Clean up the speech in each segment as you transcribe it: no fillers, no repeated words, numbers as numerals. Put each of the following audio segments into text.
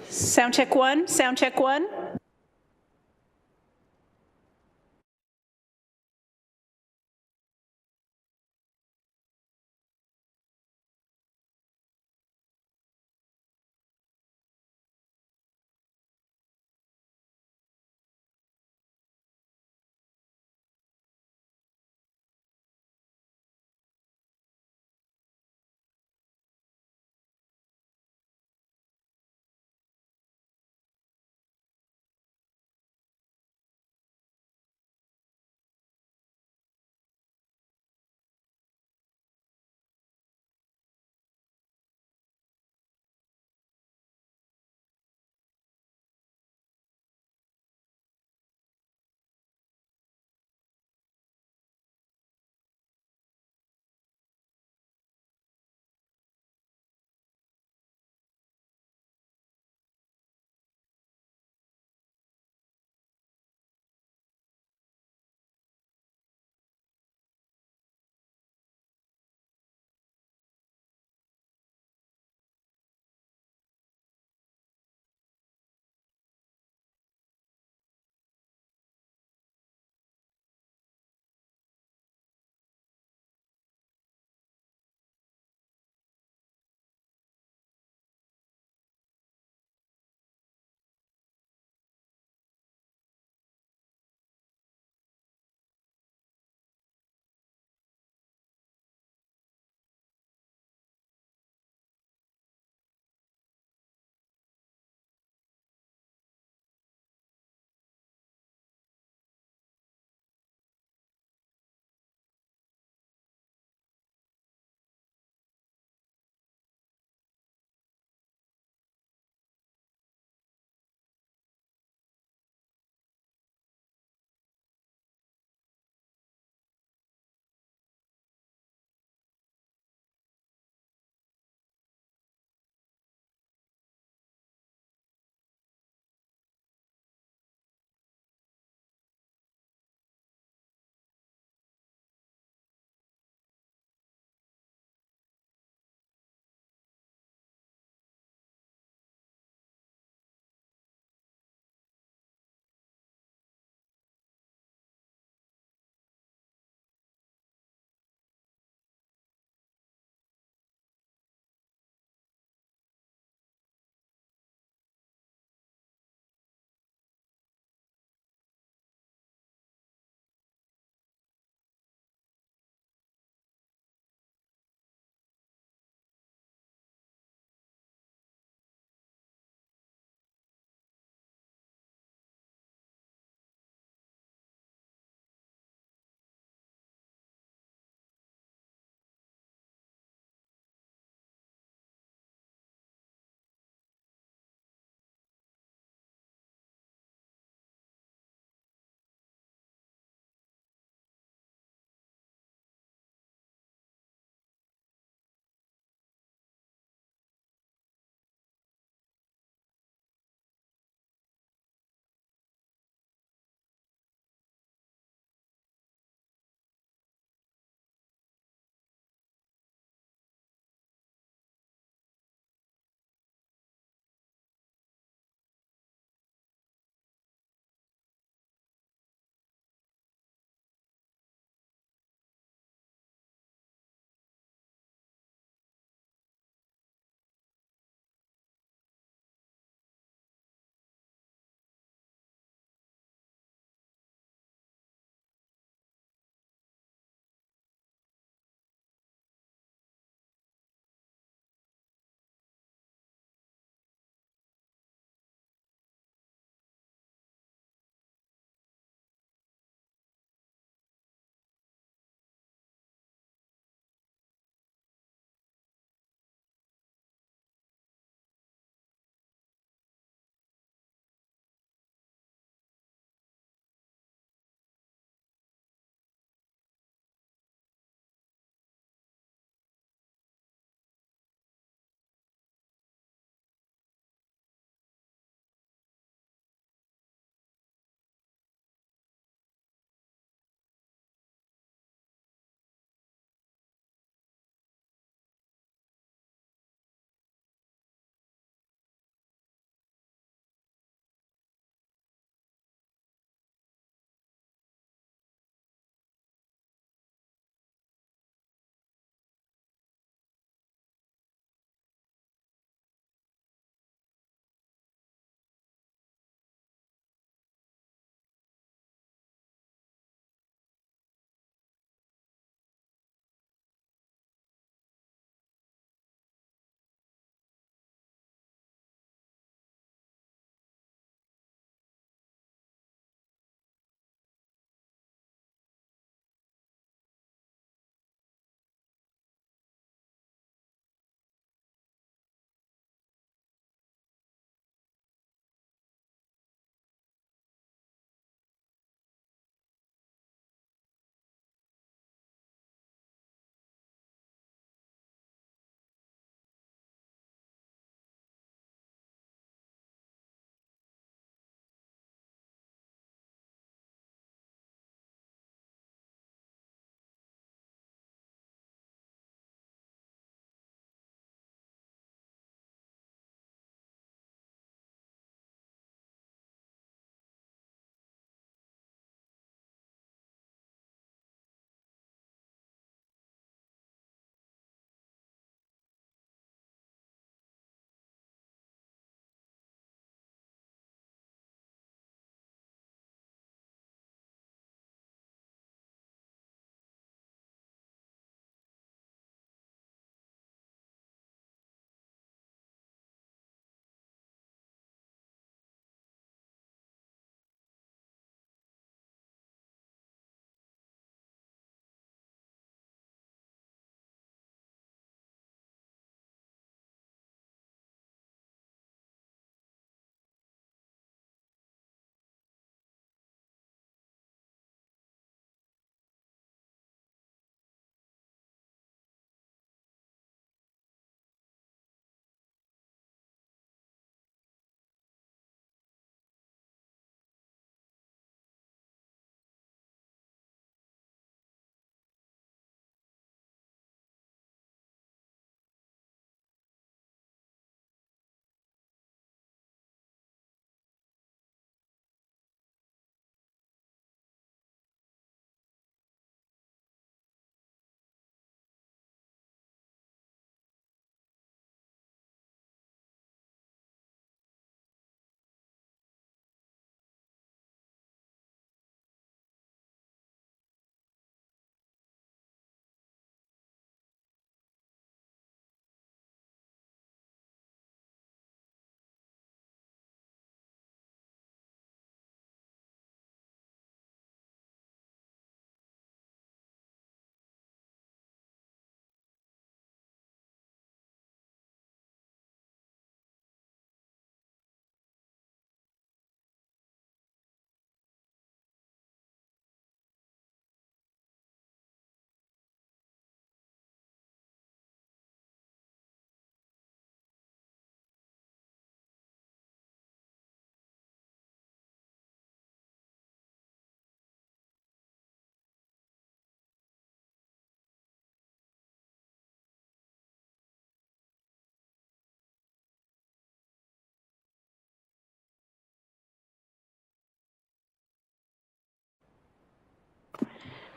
Sound check one, sound check one.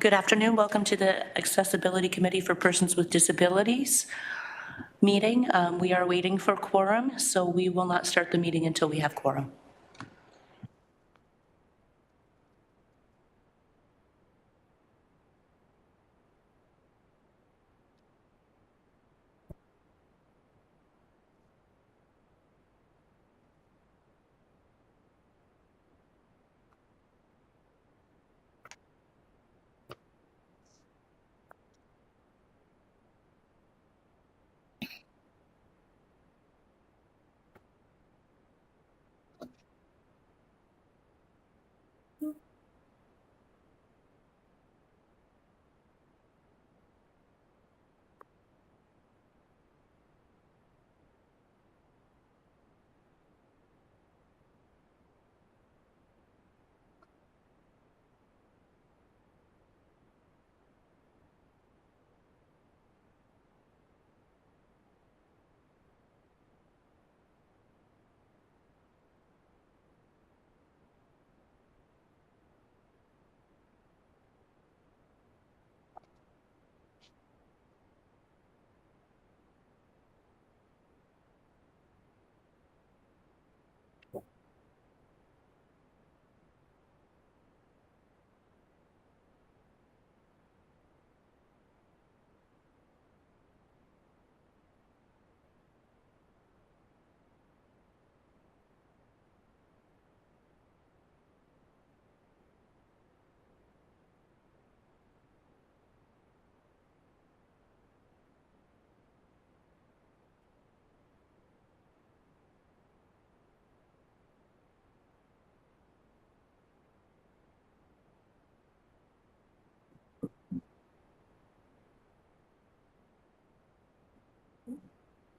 Good afternoon. Welcome to the Accessibility Committee for Persons with Disabilities meeting. We are waiting for quorum, so we will not start the meeting until we have quorum.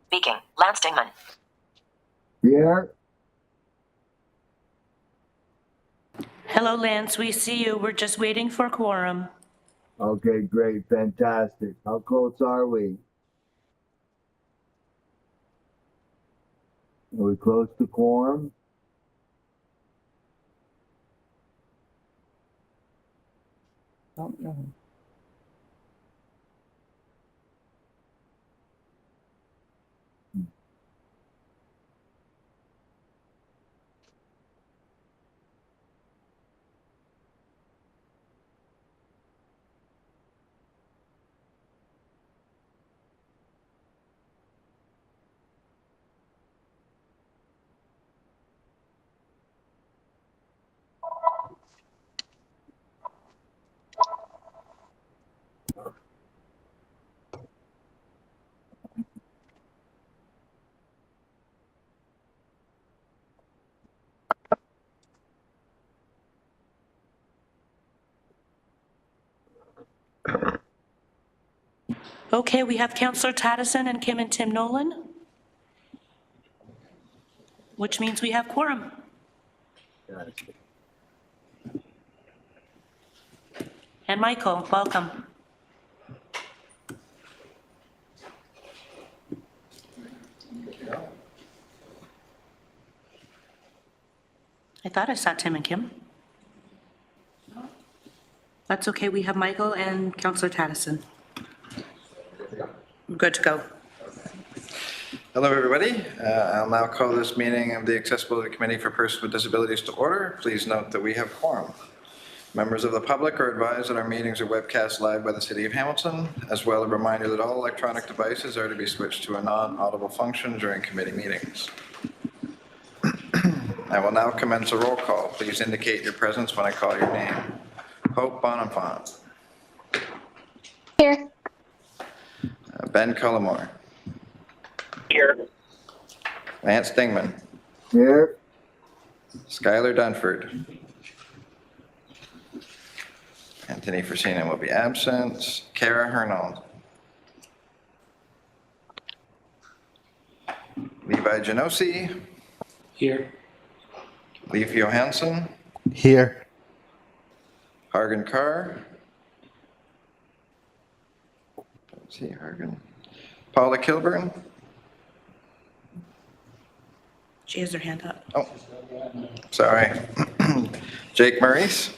Speaking. Lance Dingman. Here. Hello, Lance. We see you. We're just waiting for quorum. Okay, great, fantastic. How close are we? Are we close to quorum? Don't know. Okay, we have Councillor Taddison and Kim and Tim Nolan, which means we have quorum. And Michael, welcome. I thought I saw Tim and Kim. That's okay. We have Michael and Councillor Taddison. We're good to go. Hello, everybody. I'll now call this meeting of the Accessibility Committee for Persons with Disabilities to order. Please note that we have quorum. Members of the public are advised that our meetings are webcast live by the City of Hamilton. As well, a reminder that all electronic devices are to be switched to a non-audible function during committee meetings. I will now commence a roll call. Please indicate your presence when I call your name. Hope Bonenfant. Here. Ben Cullimore. Here. Lance Dingman. Here. Skylar Dunford. Anthony Frisina will be absent. Kara Hernold. Levi Genosi. Here. Leif Johansson. Here. Hargan Carr. Let's see, Hargan. Paula Kilburn. She has her hand up. Oh, sorry. Jake Maurice.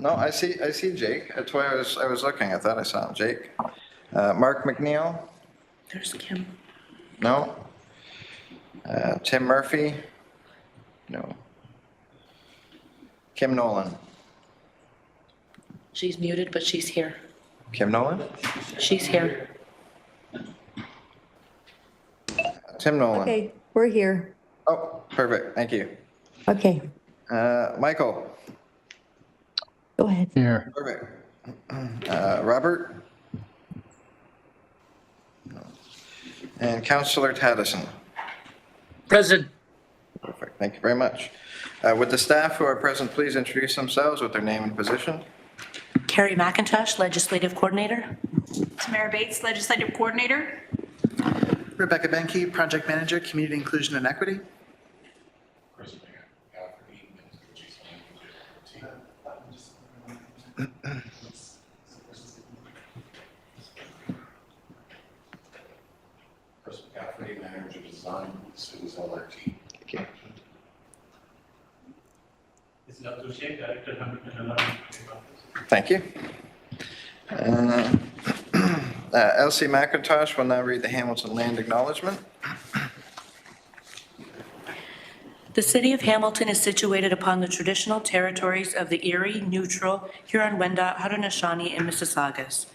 No, I see Jake. That's why I was looking. I thought I saw him. Jake. Mark McNeil? There's Kim. No. Tim Murphy? No. Kim Nolan? She's muted, but she's here. Kim Nolan? She's here. Tim Nolan? Okay, we're here. Oh, perfect. Thank you. Okay, Michael? go ahead. Here. Perfect. Robert? No. And Councillor Taddison? Present. Perfect. Thank you very much. Would the staff who are present please introduce themselves with their name and position? Carrie McIntosh, Legislative Coordinator. Tamara Bates, Legislative Coordinator. Rebecca Benke, Project Manager, Community Inclusion and Equity. Chris McCaffrey, Manager Design, Students LRT. Thank you. Director, Hamilton. Thank you. Elsie McIntosh will now read the Hamilton Land Acknowledgement. The city of Hamilton is situated upon the traditional territories of the Erie, Neutral, Huron-Wendat, Haudenosaunee, and Mississaugas.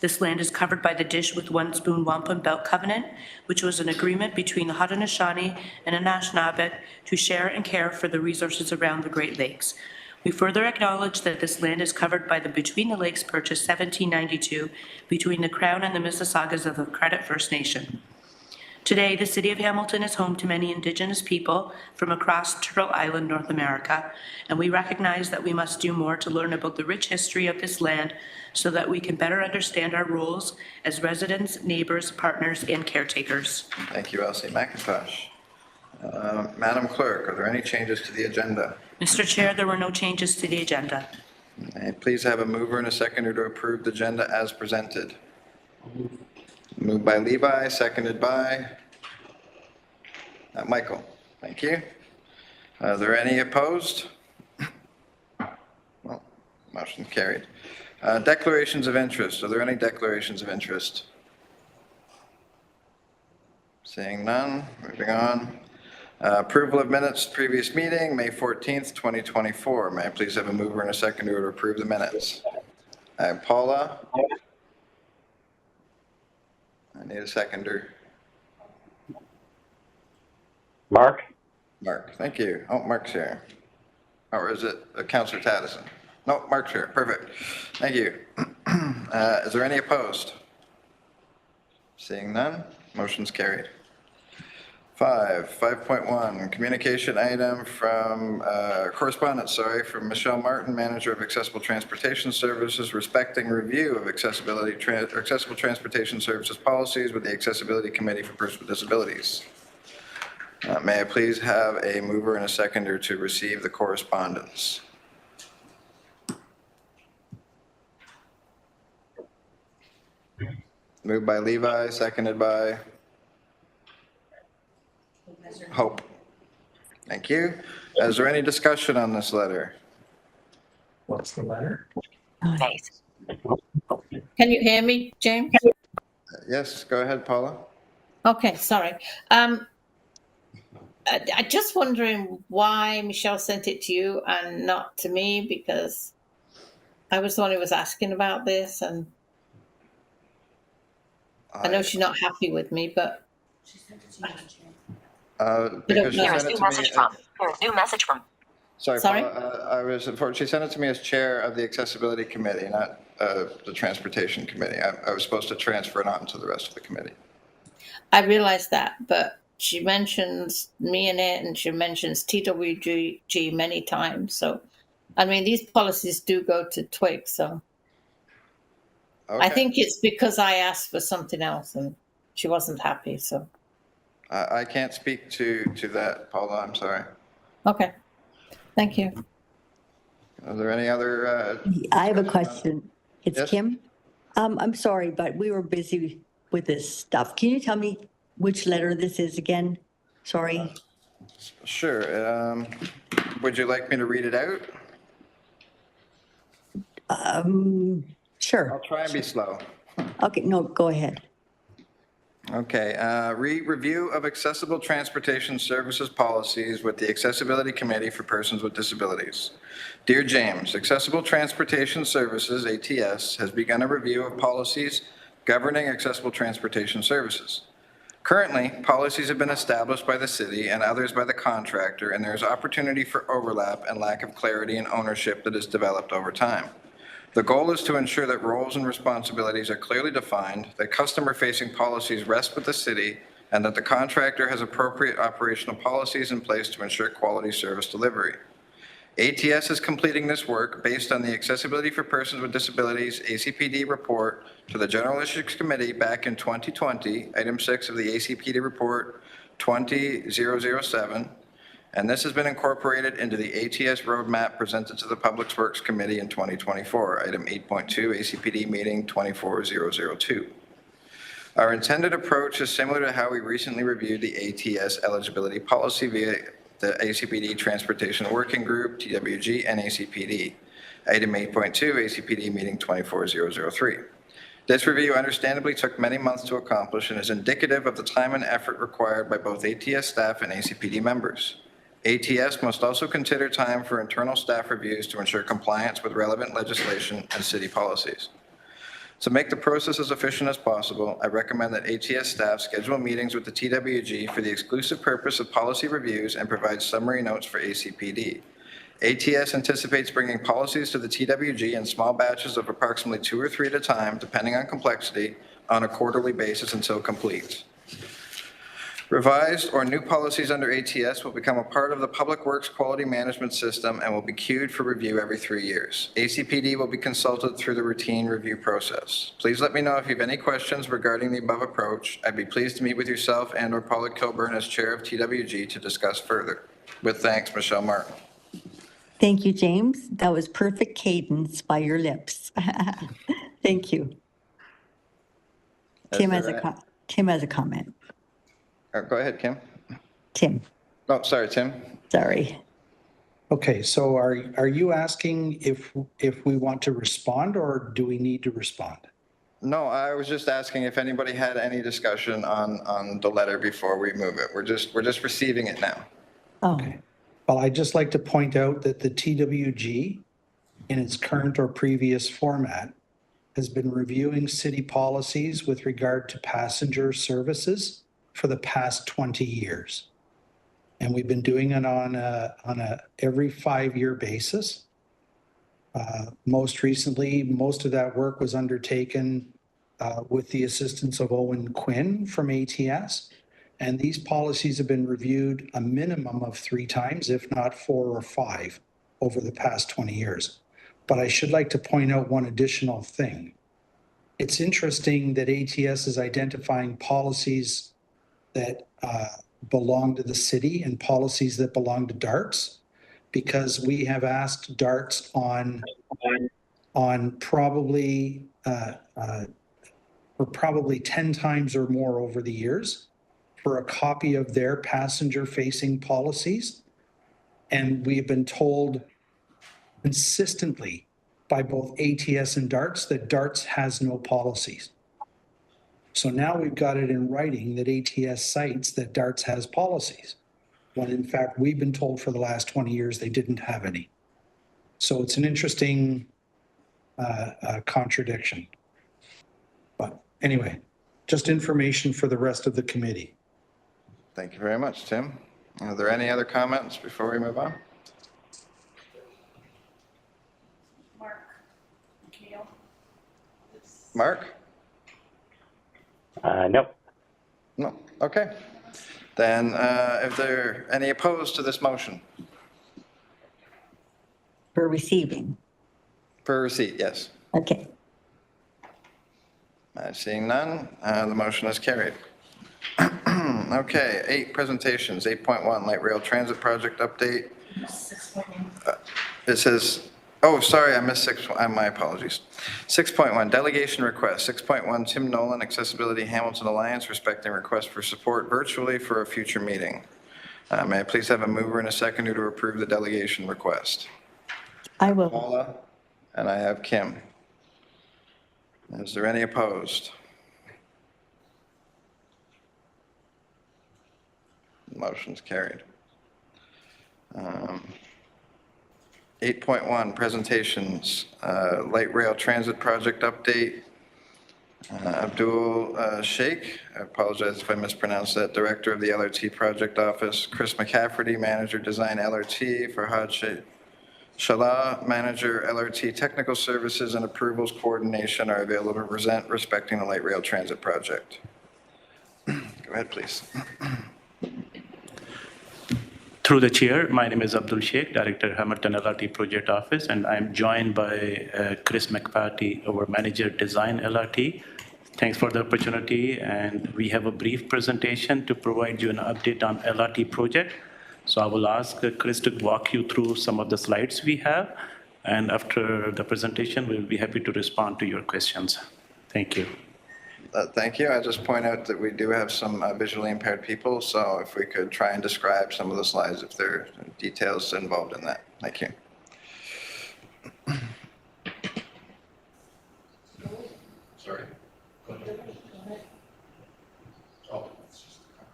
This land is covered by the Dish with One Spoon Wampum Belt Covenant, which was an agreement between the Haudenosaunee and Anishinaabeg to share and care for the resources around the Great Lakes. We further acknowledge that this land is covered by the Between the Lakes Purchase 1792 between the Crown and the Mississaugas of the Credit First Nation. Today, the city of Hamilton is home to many Indigenous people from across Turtle Island, North America, and we recognize that we must do more to learn about the rich history of this land so that we can better understand our roles as residents, neighbors, partners, and caretakers. Thank you, Elsie McIntosh. Madam Clerk, are there any changes to the agenda? Mr. Chair, there were no changes to the agenda. May I please have a mover and a seconder to approve the agenda as presented? Moved by Levi, seconded by Michael. Thank you. Are there any opposed? Well, motion carried. Declarations of interest. Are there any declarations of interest? Seeing none, moving on. Approval of minutes, previous meeting, May 14th, 2024. May I please have a mover and a seconder to approve the minutes? Paula? I need a seconder. Mark? Mark, thank you. Oh, Mark's here. Or is it Councillor Taddison? No, Mark's here. Perfect. Thank you. Is there any opposed? Seeing none, motion's carried. 5.1, communication item from, correspondence, from Michelle Martin, Manager of Accessible Transportation Services, respecting review of accessible transportation services policies with the Accessibility Committee for Persons with Disabilities. May I please have a mover and a seconder to receive the correspondence? Moved by Levi, seconded by Hope. Thank you. Is there any discussion on this letter? What's the letter? Bates. Can you hear me, James? Yes, go ahead, Paula. Okay, sorry. I just wondering why Michelle sent it to you and not to me, because I was the one who was asking about this, and I know she's not happy with me, but Because she There sent it New to message me. from. New message from. Sorry, Sorry? Paula, she sent it to me as chair of the Accessibility Committee, not the Transportation Committee. I was supposed to transfer it on to the rest of the committee. I realize that, but she mentions me in it, and she mentions TWG many times. So, I mean, these policies do go to TWIG. So, I Okay. think it's because I asked for something else, and she wasn't happy. So, I can't speak to that, Paula, I'm sorry. okay, thank you. Are there any other? I have a question. It's Yes? Kim. I'm sorry, but we were busy with this stuff. Can you tell me which letter this is again? Sorry. Sure. Would you like me to read it out? Sure. I'll try and be slow. Okay, no, go ahead. Okay, review of accessible transportation services policies with the Accessibility Committee for Persons with Disabilities. Dear James, Accessible Transportation Services, ATS, has begun a review of policies governing accessible transportation services. Currently, policies have been established by the city and others by the contractor, and there is opportunity for overlap and lack of clarity and ownership that is developed over time. The goal is to ensure that roles and responsibilities are clearly defined, that customer-facing policies rest with the city, and that the contractor has appropriate operational policies in place to ensure quality service delivery. ATS is completing this work based on the Accessibility for Persons with Disabilities ACPD report to the General Issues Committee back in 2020, item 6 of the ACPD report 20007, and this has been incorporated into the ATS roadmap presented to the Public Works Committee in 2024, item 8.2, ACPD meeting 24002. Our intended approach is similar to how we recently reviewed the ATS eligibility policy via the ACPD Transportation Working Group, TWG, and ACPD, item 8.2, ACPD meeting 24003. This review understandably took many months to accomplish and is indicative of the time and effort required by both ATS staff and ACPD members. ATS must also consider time for internal staff reviews to ensure compliance with relevant legislation and city policies. To make the process as efficient as possible, I recommend that ATS staff schedule meetings with the TWG for the exclusive purpose of policy reviews and provide summary notes for ACPD. ATS anticipates bringing policies to the TWG in small batches of approximately 2 or 3 at a time, depending on complexity, on a quarterly basis until complete. Revised or new policies under ATS will become a part of the Public Works Quality Management System and will be queued for review every 3 years. ACPD will be consulted through the routine review process. Please let me know if you have any questions regarding the above approach. I'd be pleased to meet with yourself and/or Paula Kilburn as chair of TWG to discuss further. With thanks, Michelle Martin. Thank you, James. That was perfect cadence by your lips. Thank you. Tim has a comment. Go ahead, Kim. Tim, Oh, sorry, Tim. sorry. Okay, so are you asking if we want to respond or do we need to respond? No, I was just asking if anybody had any discussion on the letter before we move it. We're just receiving it now. Oh, Okay. Well, I'd just like to point out that the TWG, in its current or previous format, has been reviewing city policies with regard to passenger services for the past 20 years. And we've been doing it on a every 5-year basis. Most recently, most of that work was undertaken with the assistance of Owen Quinn from ATS. And these policies have been reviewed a minimum of 3 times, if not 4 or 5, over the past 20 years. But I should like to point out one additional thing. It's interesting that ATS is identifying policies that belong to the city and policies that belong to DARTS, because we have asked DARTS on probably for probably 10 times or more over the years for a copy of their passenger-facing policies. And we've been told consistently by both ATS and DARTS that DARTS has no policies. So now we've got it in writing that ATS cites that DARTS has policies, when in fact we've been told for the last 20 years they didn't have any. So it's an interesting contradiction. But anyway, just information for the rest of the committee. Thank you very much, Tim. Are there any other comments before we move on? Mark? Nope. No. Okay. Then if there any opposed to this motion? for receiving. Per receipt, yes. Okay. Seeing none, the motion is carried. Okay, 8 presentations, 8.1 light rail transit project update. It says, oh, sorry, I missed 6, my apologies. 6.1 delegation request, 6.1 Tim Nolan Accessibility Hamilton Alliance respecting request for support virtually for a future meeting. May I please have a mover and a seconder to approve the delegation request? I will. Paula And I have Kim. Is there any opposed? Motion's carried. 8.1, presentations, light rail transit project update. Abdul Sheikh, I apologize if I mispronounced that, Director of the LRT Project Office. Chris McCafferty, Manager Design LRT. Farhad Shala, Manager LRT Technical Services and Approvals Coordination are available to present respecting the light rail transit project. Go ahead, please. Through the chair, my name is Abdul Sheikh, Director, Hamilton LRT Project Office, and I'm joined by Chris McPatty, our Manager Design LRT. Thanks for the opportunity, and we have a brief presentation to provide you an update on LRT project. So I will ask Chris to walk you through some of the slides we have, and after the presentation, we'll be happy to respond to your questions. Thank you. Thank you. I just point out that we do have some visually impaired people, so if we could try and describe some of the slides if there are details involved in that. Thank you. Sorry. Go ahead. Oh, it's just the car.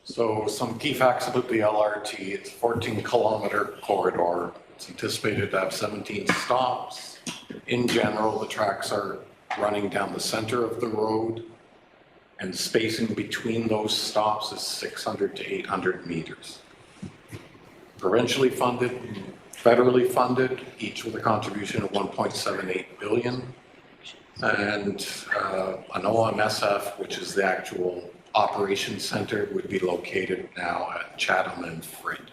So some key facts about the LRT. It's a 14-kilometer corridor. It's anticipated to have 17 stops. In general, the tracks are running down the center of the road, and spacing between those stops is 600 to 800 meters. Provincially funded, federally funded, each with a contribution of 1.78 billion, and an OMSF, which is the actual operations center, would be located now at Chatham and Freight.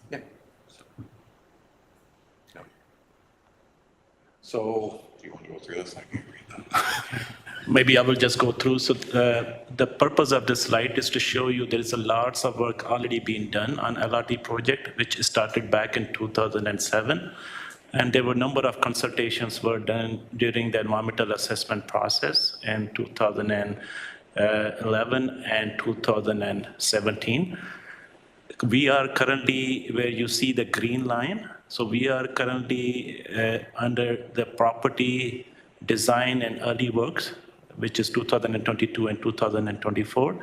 Yeah. So, do you want to go through this? I can read that. Maybe I will just go through. So the purpose of this slide is to show you there is a lots of work already being done on LRT project, which started back in 2007. And there were a number of consultations were done during the environmental assessment process in 2011 and 2017. We are currently where you see the green line. So we are currently under the property design and early works, which is 2022 and 2024.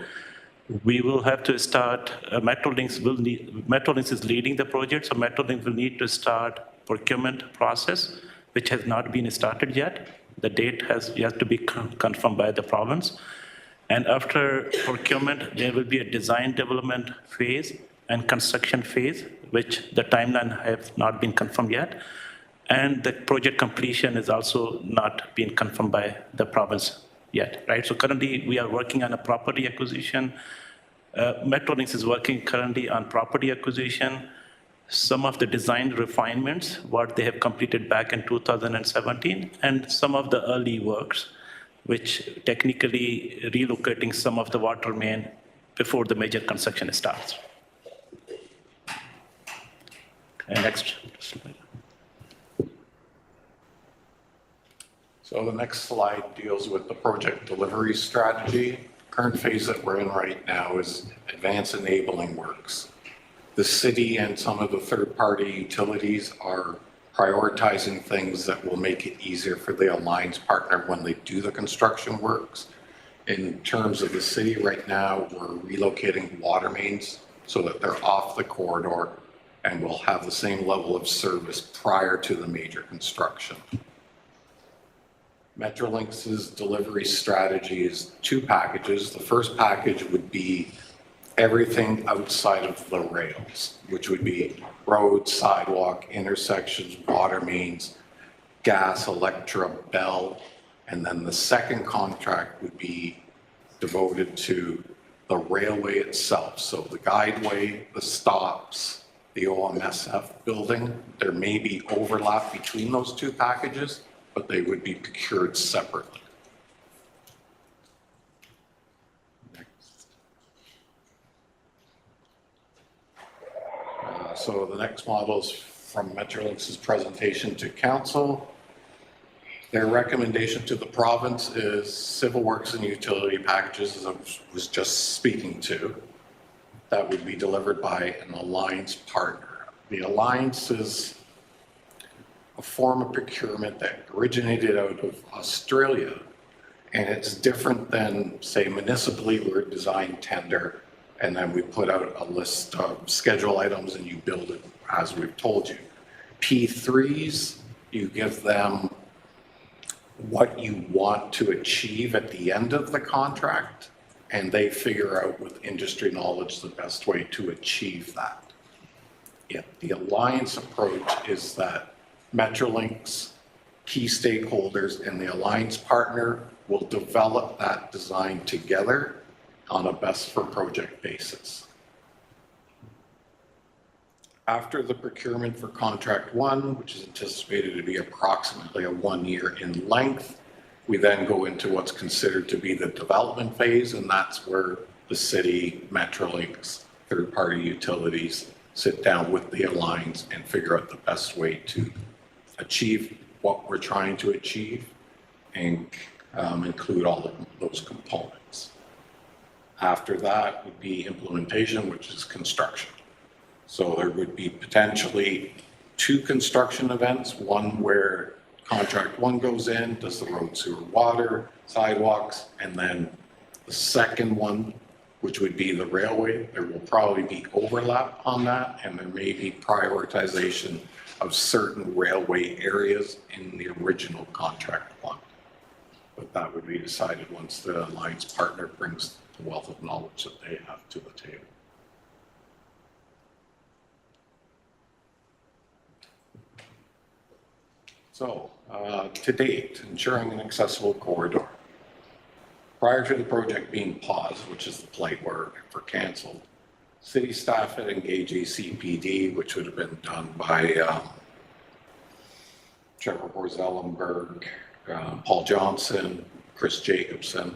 We will have to start, Metrolinx is leading the project, so Metrolinx will need to start procurement process, which has not been started yet. The date has yet to be confirmed by the province. And after procurement, there will be a design development phase and construction phase, which the timeline have not been confirmed yet. And the project completion is also not being confirmed by the province yet, right? So currently we are working on a property acquisition. Metrolinx is working currently on property acquisition. Some of the design refinements, what they have completed back in 2017, and some of the early works, which technically relocating some of the water main before the major construction starts. And next slide. So the next slide deals with the project delivery strategy. Current phase that we're in right now is advanced enabling works. The city and some of the third-party utilities are prioritizing things that will make it easier for the alliance partner when they do the construction works. In terms of the city right now, we're relocating water mains so that they're off the corridor and will have the same level of service prior to the major construction. Metrolinx's delivery strategy is two packages. The first package would be everything outside of the rails, which would be roads, sidewalk, intersections, water mains, gas, Electra, Bell, and then the second contract would be devoted to the railway itself. So the guideway, the stops, the OMSF building, there may be overlap between those two packages, but they would be procured separately. So the next model is from Metrolinx's presentation to council. Their recommendation to the province is civil works and utility packages, as I was just speaking to, that would be delivered by an alliance partner. The alliance is a form of procurement that originated out of Australia, and it's different than, say, municipally, where design tender, and then we put out a list of schedule items and you build it as we've told you. P3s, you give them what you want to achieve at the end of the contract, and they figure out with industry knowledge the best way to achieve that. Yeah, the alliance approach is that Metrolinx, key stakeholders, and the alliance partner will develop that design together on a best for project basis. After the procurement for contract one, which is anticipated to be approximately a 1 year in length, we then go into what's considered to be the development phase, and that's where the city, Metrolinx, third-party utilities sit down with the alliance and figure out the best way to achieve what we're trying to achieve and include all of those components. After that would be implementation, which is construction. So there would be potentially 2 construction events, one where contract one goes in, does the road, sewer, water, sidewalks, and then the second one, which would be the railway. There will probably be overlap on that, and there may be prioritization of certain railway areas in the original contract one. But that would be decided once the alliance partner brings the wealth of knowledge that they have to the table. So, to date, ensuring an accessible corridor. Prior to the project being paused, which is the polite word for canceled, city staff had engaged ACPD, which would have been done by Trevor Borzellenberg, Paul Johnson, Chris Jacobson,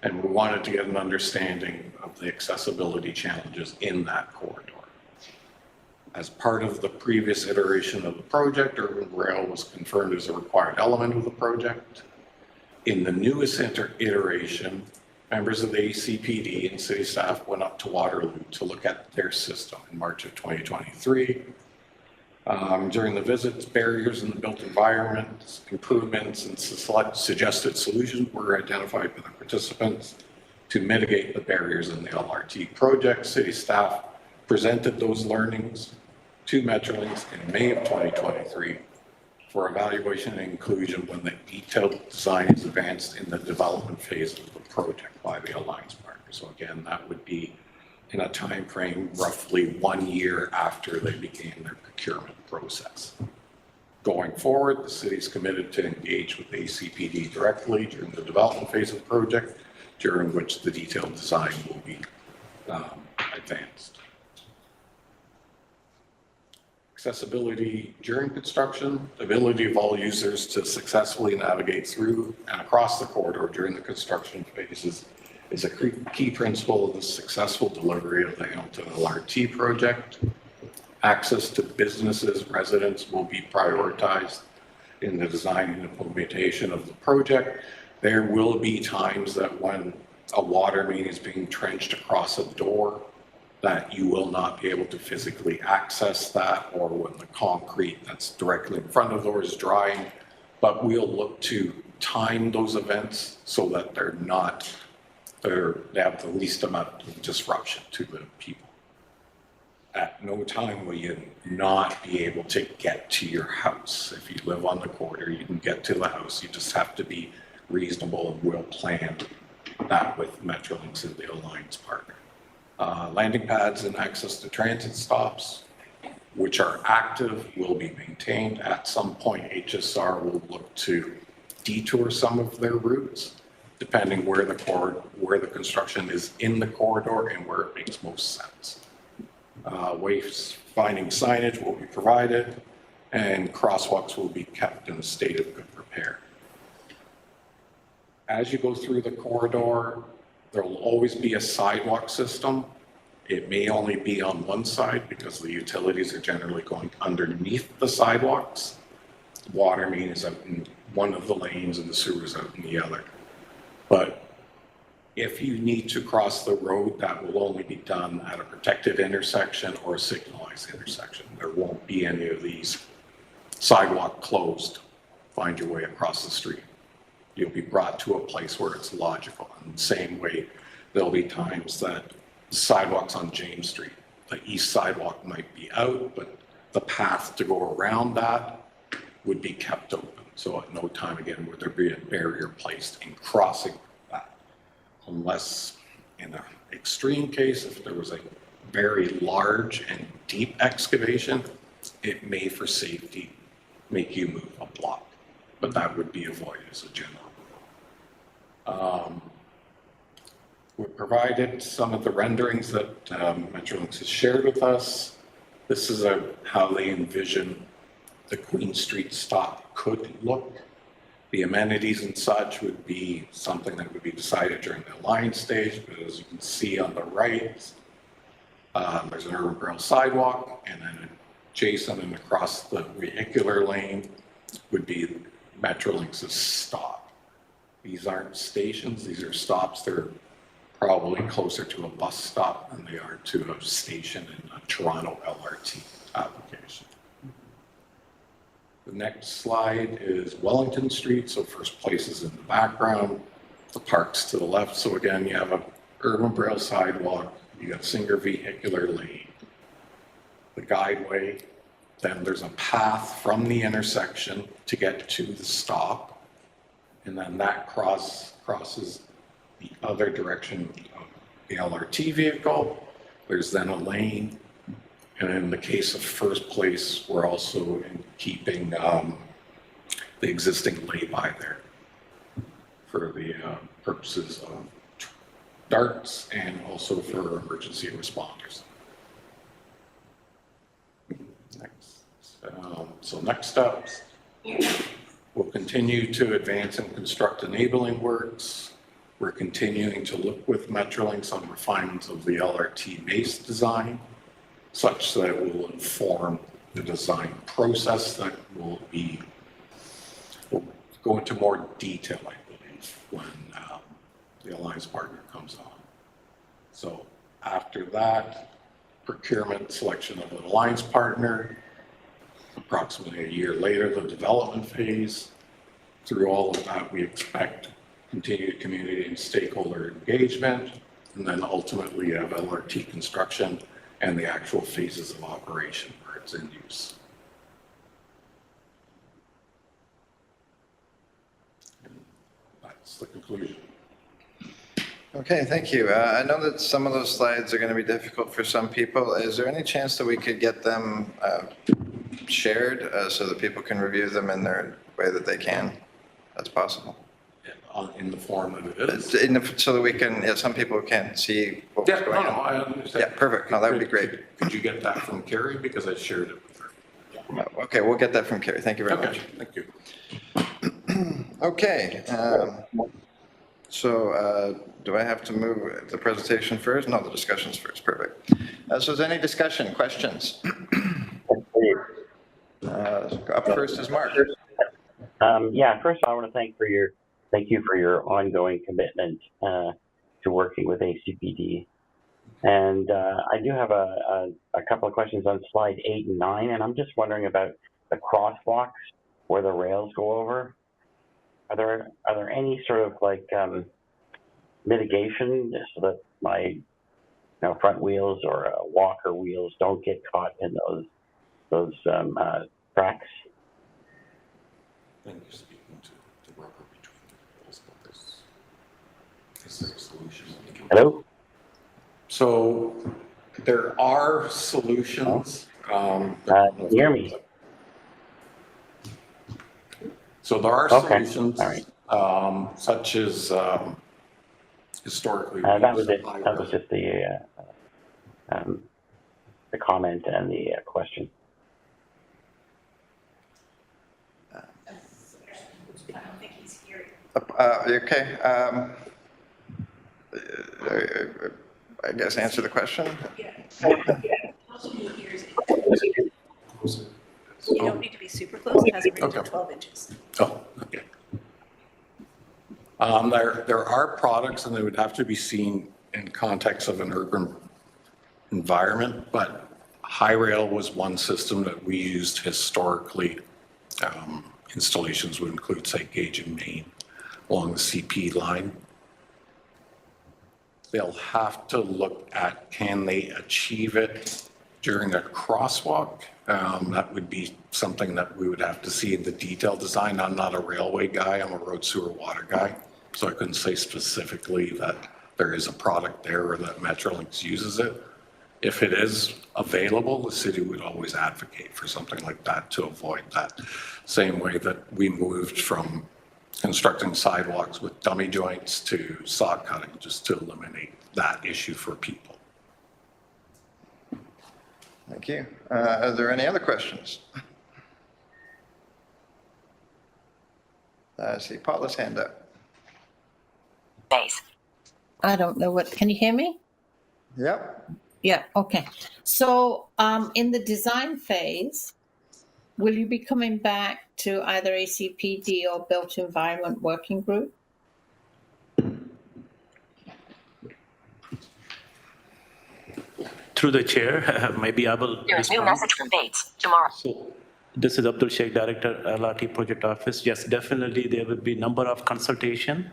and we wanted to get an understanding of the accessibility challenges in that corridor. As part of the previous iteration of the project, urban rail was confirmed as a required element of the project. In the newest iteration, members of the ACPD and city staff went up to Waterloo to look at their system in March of 2023. During the visits, barriers in the built environment, improvements, and suggested solutions were identified by the participants to mitigate the barriers in the LRT project. City staff presented those learnings to Metrolinx in May of 2023 for evaluation and inclusion when the detailed design is advanced in the development phase of the project by the alliance partner. So again, that would be in a time frame roughly 1 year after they began their procurement process. Going forward, the city is committed to engage with the ACPD directly during the development phase of the project, during which the detailed design will be advanced. Accessibility during construction, the ability of all users to successfully navigate through and across the corridor during the construction phases is a key principle of the successful delivery of the Hamilton LRT project. Access to businesses, residents will be prioritized in the design and implementation of the project. There will be times that when a water main is being trenched across a door, that you will not be able to physically access that, or when the concrete that's directly in front of the door is drying. But we'll look to time those events so that they have the least amount of disruption to the people. At no time will you not be able to get to your house. If you live on the corridor, you can get to the house. You just have to be reasonable and well planned that with Metrolinx and the alliance partner. Landing pads and access to transit stops, which are active, will be maintained. At some point, HSR will look to detour some of their routes, depending where the construction is in the corridor and where it makes most sense. Wayfinding signage will be provided, and crosswalks will be kept in a state of good repair. As you go through the corridor, there will always be a sidewalk system. It may only be on one side because the utilities are generally going underneath the sidewalks. Water main is out in one of the lanes and the sewer's out in the other. But if you need to cross the road, that will only be done at a protected intersection or a signalized intersection. There won't be any of these sidewalk closed, find your way across the street. You'll be brought to a place where it's logical. In the same way, there'll be times that sidewalks on James Street, the east sidewalk might be out, but the path to go around that would be kept open. So at no time again would there be a barrier placed in crossing that. Unless in an extreme case, if there was a very large and deep excavation, it may for safety make you move a block, but that would be avoided as a general. We provided some of the renderings that Metrolinx has shared with us. This is how they envision the Queen Street stop could look. The amenities and such would be something that would be decided during the line stage, but as you can see on the right, there's an urban rail sidewalk, and then adjacent and across the vehicular lane would be Metrolinx's stop. These aren't stations, these are stops. They're probably closer to a bus stop than they are to a station in a Toronto LRT application. The next slide is Wellington Street. So first place is in the background, the parks to the left. So again, you have a urban rail sidewalk, you got single vehicular lane, the guideway, then there's a path from the intersection to get to the stop, and then that crosses the other direction of the LRT vehicle. There's then a lane, and in the case of first place, we're also in keeping the existing lay-by there for the purposes of darts and also for emergency responders. Next. So next steps, we'll continue to advance and construct enabling works. We're continuing to look with Metrolinx on refinements of the LRT base design, such that it will inform the design process that will go into more detail, I believe, when the alliance partner comes on. So after that, procurement, selection of an alliance partner, approximately a year later, the development phase. Through all of that, we expect continued community and stakeholder engagement, and then ultimately have LRT construction and the actual phases of operation where it's in use. And that's the conclusion. Okay, thank you. I know that some of those slides are going to be difficult for some people. Is there any chance that we could get them shared so that people can review them in their way that they can? That's possible. In the form that it is. So that we can, some people can't see what's going on. I understand. Yeah, perfect. No, that would be great. Could you get that from Carrie? Because I shared it with her. Yeah. Okay, we'll get that from Carrie. Thank you very much. Thank you. Okay. So do I have to move the presentation first? No, the discussion's first. Perfect. So is there any discussion, questions? Up first is Mark. Yeah, first of all, I want to thank you for your ongoing commitment to working with ACPD. And I do have a couple of questions on slide 8 and 9, and I'm just wondering about the crosswalks where the rails go over. Are there any sort of like mitigation so that my front wheels or walker wheels don't get caught in those tracks? I think you're speaking to the rubber between the wheels, but is there a solution? Hello? So there are solutions. Can you hear me? So there are solutions, all right. such as historically. That was it. That was just the comment and the question. I don't think he's hearing. Okay. I guess answer the question. Yeah. Also he hears it. You don't need to be super close. It has a range of 12 inches. Oh, okay. There are products, and they would have to be seen in context of an urban environment, but High Rail was one system that we used historically. Installations would include, say, gauge and main along the CP line. They'll have to look at, can they achieve it during a crosswalk? That would be something that we would have to see in the detailed design. I'm not a railway guy, I'm a road sewer water guy, so I couldn't say specifically that there is a product there or that Metrolinx uses it. If it is available, the city would always advocate for something like that to avoid that. Same way that we moved from constructing sidewalks with dummy joints to saw cutting, just to eliminate that issue for people. Thank you. Are there any other questions? I see Paula's hand up. Base. I don't know what, can you hear me? Yep. Yeah, okay. So in the design phase, will you be coming back to either ACPD or Built Environment Working Group? Through the chair, maybe I will There's new respond. message from Bates. Tomorrow. So this is Abdul Sheikh, Director, LRT Project Office. Yes, definitely there will be number of consultation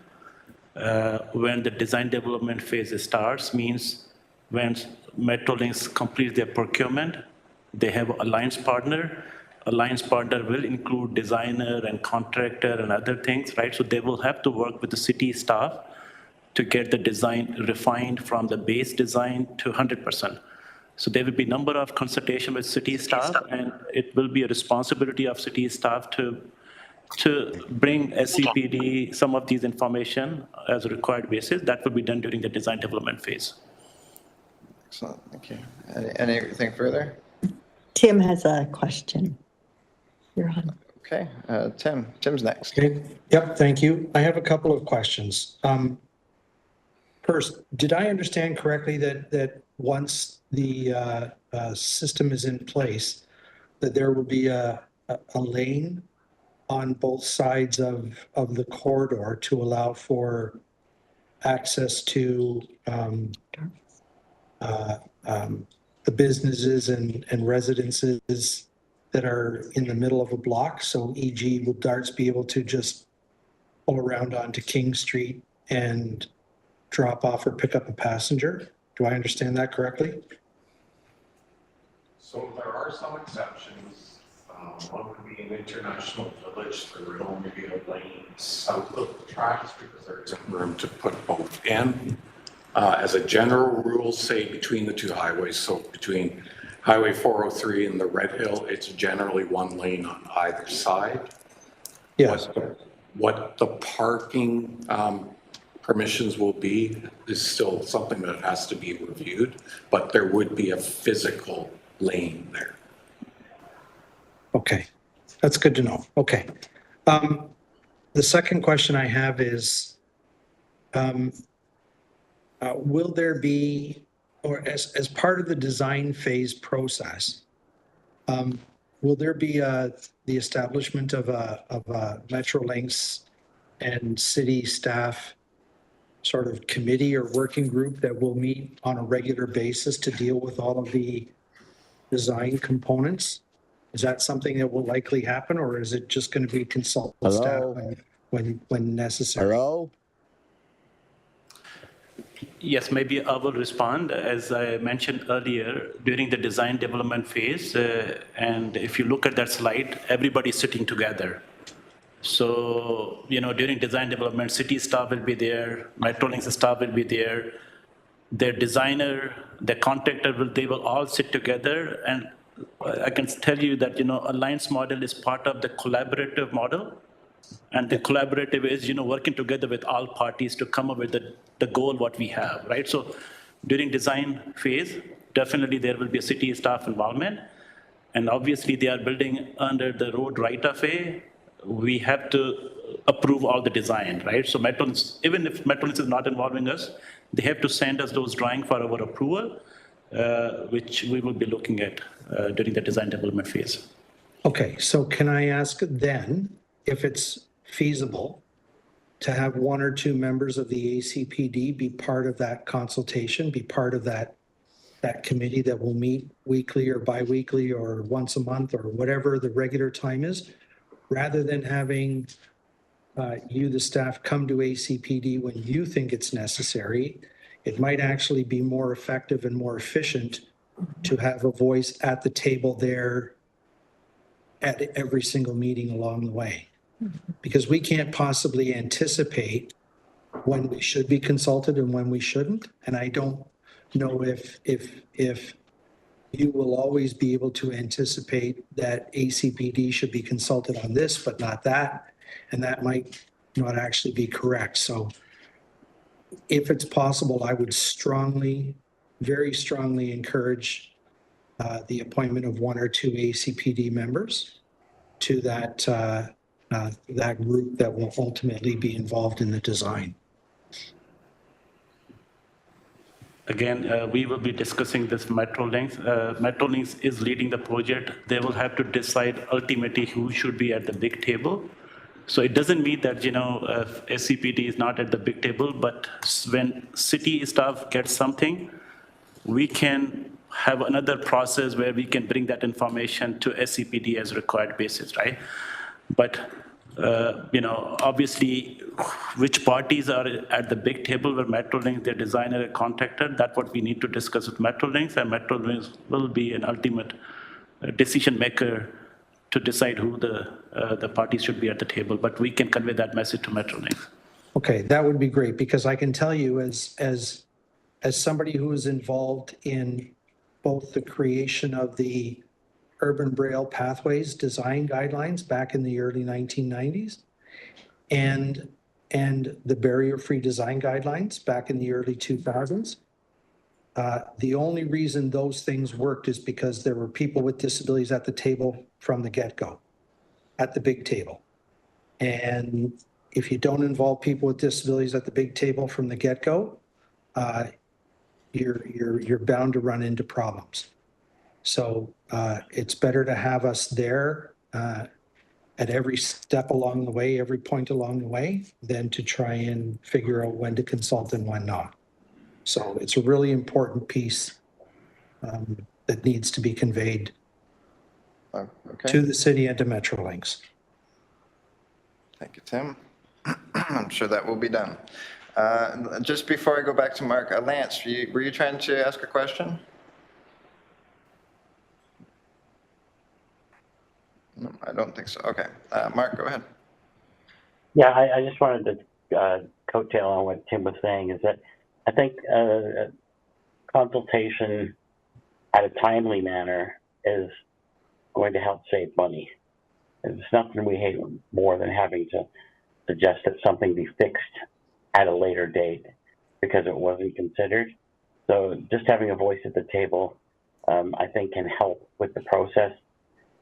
when the design development phase starts, means when Metrolinx completes their procurement, they have alliance partner. Alliance partner will include designer and contractor and other things, right? So they will have to work with the city staff to get the design refined from the base design to 100%. So there will be number of consultation with city staff, and it will be a responsibility of city staff to bring SCPD some of these information as a required basis. That will be done during the design development phase. Excellent, thank you. Anything further? Tim has a question. You're on. Okay, Tim's next. Okay. Yep, thank you. I have a couple of questions. First, did I understand correctly that once the system is in place, that there will be a lane on both sides of the corridor to allow for access to the businesses and residences that are in the middle of a block? So e.g., will darts be able to just pull around onto King Street and drop off or pick up a passenger? Do I understand that correctly? So there are some exceptions. One would be an international village. There would only be a lane south of the tracks because there isn't room to put both in. As a general rule, say between the two highways, so between Highway 403 and the Red Hill, it's generally one lane on either side. Yes. What the parking permissions will be is still something that has to be reviewed, but there would be a physical lane there. Okay, that's good to know. Okay. The second question I have is, will there be, or as part of the design phase process, will there be the establishment of a Metrolinx and city staff sort of committee or working group that will meet on a regular basis to deal with all of the design components? Is that something that will likely happen, or is it just going to be consultant staff when necessary? Hello? Yes, maybe I will respond. As I mentioned earlier, during the design development phase, and if you look at that slide, everybody's sitting together. So, during design development, city staff will be there, Metrolinx staff will be there, their designer, their contractor, they will all sit together. And I can tell you that, alliance model is part of the collaborative model. And the collaborative is, working together with all parties to come up with the goal what we have, right? So during design phase, definitely there will be a city staff involvement. And obviously they are building under the road right of way. We have to approve all the design, right? So Metrolinx, even if Metrolinx is not involving us, they have to send us those drawings for our approval, which we will be looking at during the design development phase. Okay, so can I ask then, if it's feasible, to have one or two members of the ACPD be part of that consultation, be part of that committee that will meet weekly or biweekly or once a month or whatever the regular time is, rather than having you, the staff, come to ACPD when you think it's necessary. It might actually be more effective and more efficient to have a voice at the table there at every single meeting along the way. Because we can't possibly anticipate when we should be consulted and when we shouldn't. And I don't know if you will always be able to anticipate that ACPD should be consulted on this, but not that. And that might not actually be correct. So if it's possible, I would strongly, very strongly encourage the appointment of one or two ACPD members to that group that will ultimately be involved in the design. Again, we will be discussing this Metrolinx. Metrolinx is leading the project. They will have to decide ultimately who should be at the big table. So it doesn't mean that, SCPD is not at the big table, but when city staff gets something, we can have another process where we can bring that information to SCPD as required basis, right? But obviously, which parties are at the big table where Metrolinx, their designer, contacted, that's what we need to discuss with Metrolinx, and Metrolinx will be an ultimate decision maker to decide who the parties should be at the table. But we can convey that message to Metrolinx. Okay, that would be great, because I can tell you as somebody who is involved in both the creation of the Urban Braille Pathways design guidelines back in the early 1990s and the barrier-free design guidelines back in the early 2000s. The only reason those things worked is because there were people with disabilities at the table from the get-go, at the big table. And if you don't involve people with disabilities at the big table from the get-go, you're bound to run into problems. So it's better to have us there at every step along the way, every point along the way, than to try and figure out when to consult and when not. So it's a really important piece that needs to be conveyed to the city and to Metrolinx. Thank you, Tim. I'm sure that will be done. Just before I go back to Mark, Lance, were you trying to ask a question? No, I don't think so. Okay. Mark, go ahead. Yeah, I just wanted to coattail on what Tim was saying, is that I think consultation at a timely manner is going to help save money. There's nothing we hate more than having to suggest that something be fixed at a later date because it wasn't considered. So just having a voice at the table, I think, can help with the process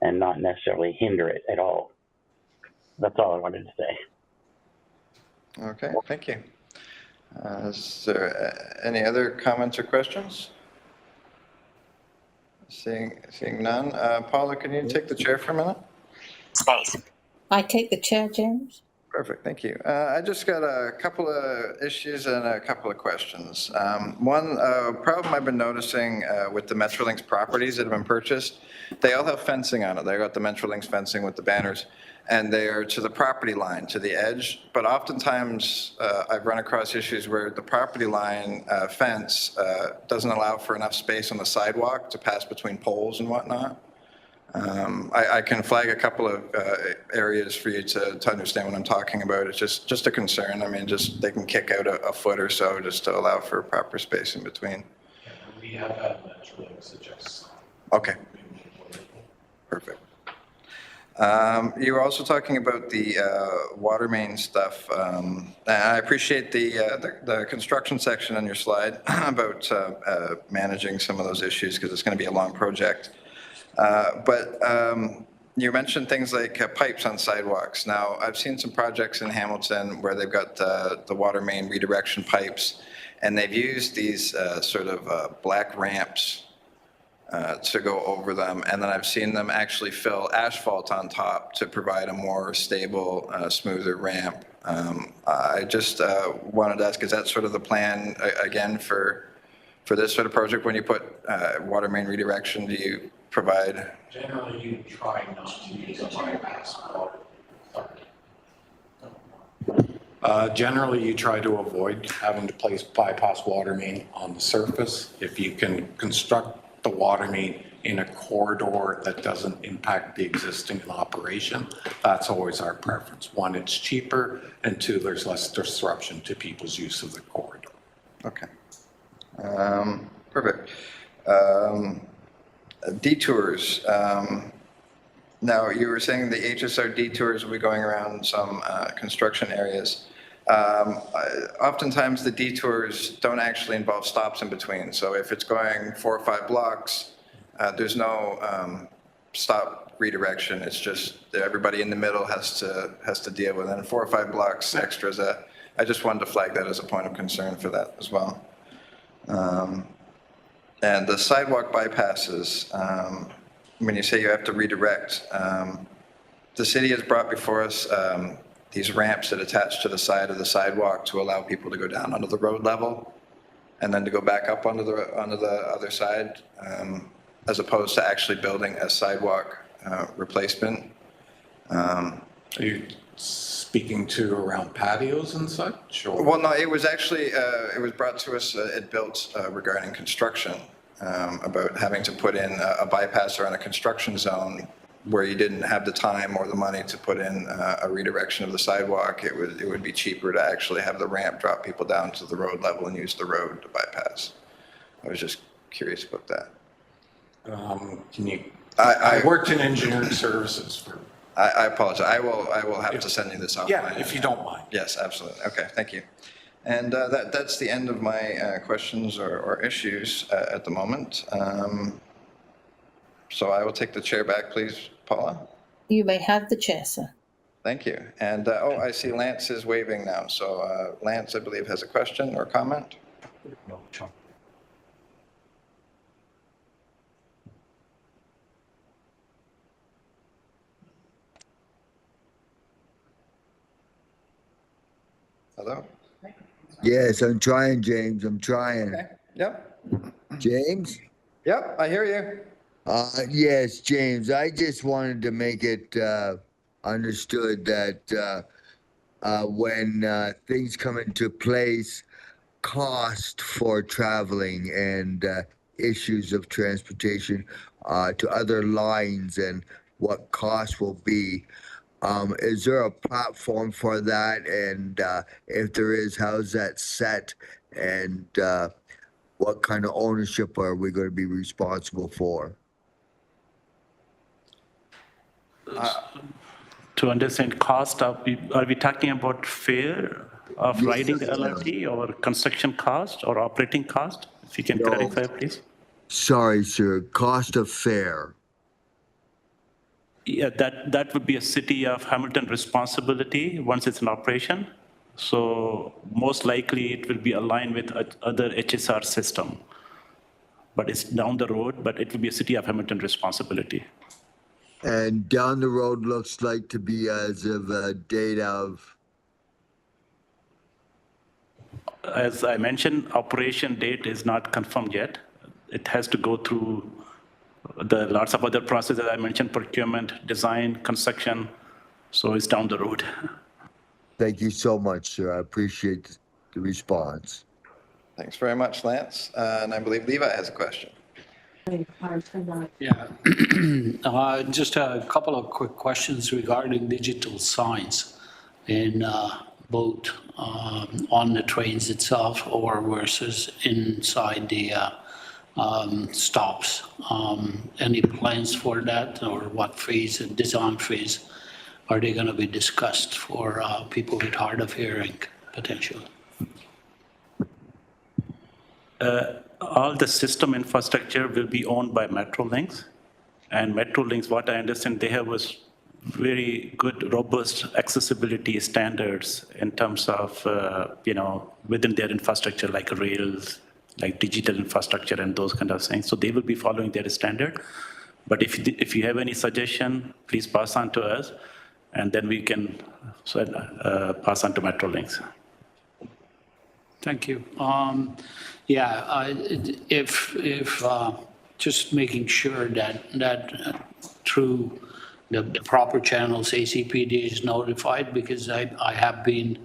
and not necessarily hinder it at all. That's all I wanted to say. Okay, thank you. Is there any other comments or questions? Seeing none. Paula, can you take the chair for a minute? Space. I take the chair, James. Perfect, thank you. I just got a couple of issues and a couple of questions. One problem I've been noticing with the Metrolinx properties that have been purchased, they all have fencing on it. They got the Metrolinx fencing with the banners, and they are to the property line, to the edge. But oftentimes, I've run across issues where the property line fence doesn't allow for enough space on the sidewalk to pass between poles and whatnot. I can flag a couple of areas for you to understand what I'm talking about. It's just a concern. I mean, just they can kick out a foot or so just to allow for proper space in between. Yeah, we have had Metrolinx suggest. Okay. Perfect. You were also talking about the water main stuff. I appreciate the construction section on your slide about managing some of those issues because it's going to be a long project. But you mentioned things like pipes on sidewalks. Now, I've seen some projects in Hamilton where they've got the water main redirection pipes, and they've used these sort of black ramps to go over them. And then I've seen them actually fill asphalt on top to provide a more stable, smoother ramp I just wanted to ask, is that sort of the plan again for this sort of project? When you put water main redirection, do you provide? Generally, you try not to use a bypass water. Generally, you try to avoid having to place bypass water main on the surface. If you can construct the water main in a corridor that doesn't impact the existing operation, that's always our preference. One, it's cheaper, and two, there's less disruption to people's use of the corridor. Okay. Perfect. Detours. Now, you were saying the HSR detours will be going around some construction areas. Oftentimes, the detours don't actually involve stops in between. So if it's going 4 or 5 blocks, there's no stop redirection. It's just everybody in the middle has to deal with it. And 4 or 5 blocks extras. I just wanted to flag that as a point of concern for that as well. And the sidewalk bypasses, when you say you have to redirect, the city has brought before us these ramps that attach to the side of the sidewalk to allow people to go down onto the road level and then to go back up onto the other side, as opposed to actually building a sidewalk replacement. Are you speaking to around patios and such? Or? Well, no, it was actually, it was brought to us at Built regarding construction, about having to put in a bypasser on a construction zone where you didn't have the time or the money to put in a redirection of the sidewalk. It would be cheaper to actually have the ramp drop people down to the road level and use the road to bypass. I was just curious about that. I worked in engineering services for. I apologize. I will have to send you this offline. Yeah, if you don't mind. Yes, absolutely. Okay, thank you. And that's the end of my questions or issues at the moment. So I will take the chair back, please, Paula. You may have the chair, sir. Thank you. And, oh, I see Lance is waving now. So Lance, I believe, has a question or comment. No, Sean. Hello? Yes, I'm trying, James. I'm trying. Okay. Yep. James? Yep, I hear you. Yes, James. I just wanted to make it understood that when things come into place, cost for traveling and issues of transportation to other lines and what cost will be. Is there a platform for that? And if there is, how's that set? And what kind of ownership are we going to be responsible for? To understand cost, are we talking about fare of riding the LRT or construction cost or operating cost? If you can clarify, please. Sorry, sir. Cost of fare. Yeah, that would be a city of Hamilton responsibility once it's in operation. So most likely it will be aligned with other HSR system. But it's down the road, but it will be a city of Hamilton responsibility. And down the road looks like to be as of a date of? As I mentioned, operation date is not confirmed yet. It has to go through the lots of other processes I mentioned, procurement, design, construction. So it's down the road. Thank you so much, sir. I appreciate the response. Thanks very much, Lance. And I believe Levi has a question. Yeah, just a couple of quick questions regarding digital signs in both on the trains itself or versus inside the stops. Any plans for that, or what phase, design phase, are they going to be discussed for people with hard of hearing potentially? All the system infrastructure will be owned by Metrolinx. And Metrolinx, what I understand, they have was very good, robust accessibility standards in terms of, within their infrastructure, like rails, like digital infrastructure and those kind of things. So they will be following their standard. But if you have any suggestion, please pass on to us. and then we can pass on to Metrolinx. Thank you. If just making sure that through the proper channels, ACPD is notified, because I have been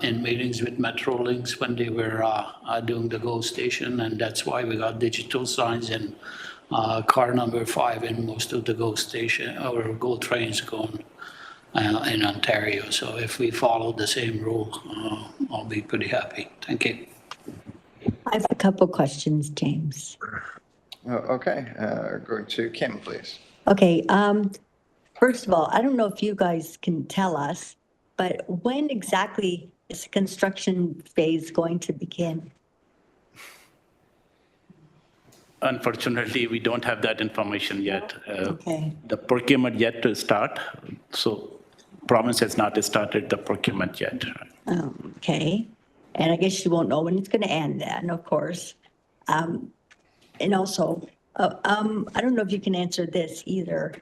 in meetings with Metrolinx when they were doing the GO station, and that's why we got digital signs in car number 5 in most of the GO station or GO trains going in Ontario. So if we follow the same rule, I'll be pretty happy. Thank you. I have a couple questions, James. Okay, going to Kim, please. Okay, first of all, I don't know if you guys can tell us, but when exactly is the construction phase going to begin? Unfortunately, we don't have that information yet. Okay. The procurement yet to start, so province has not started the procurement yet. Okay, and I guess you won't know when it's going to end then, of course. And also, I don't know if you can answer this either.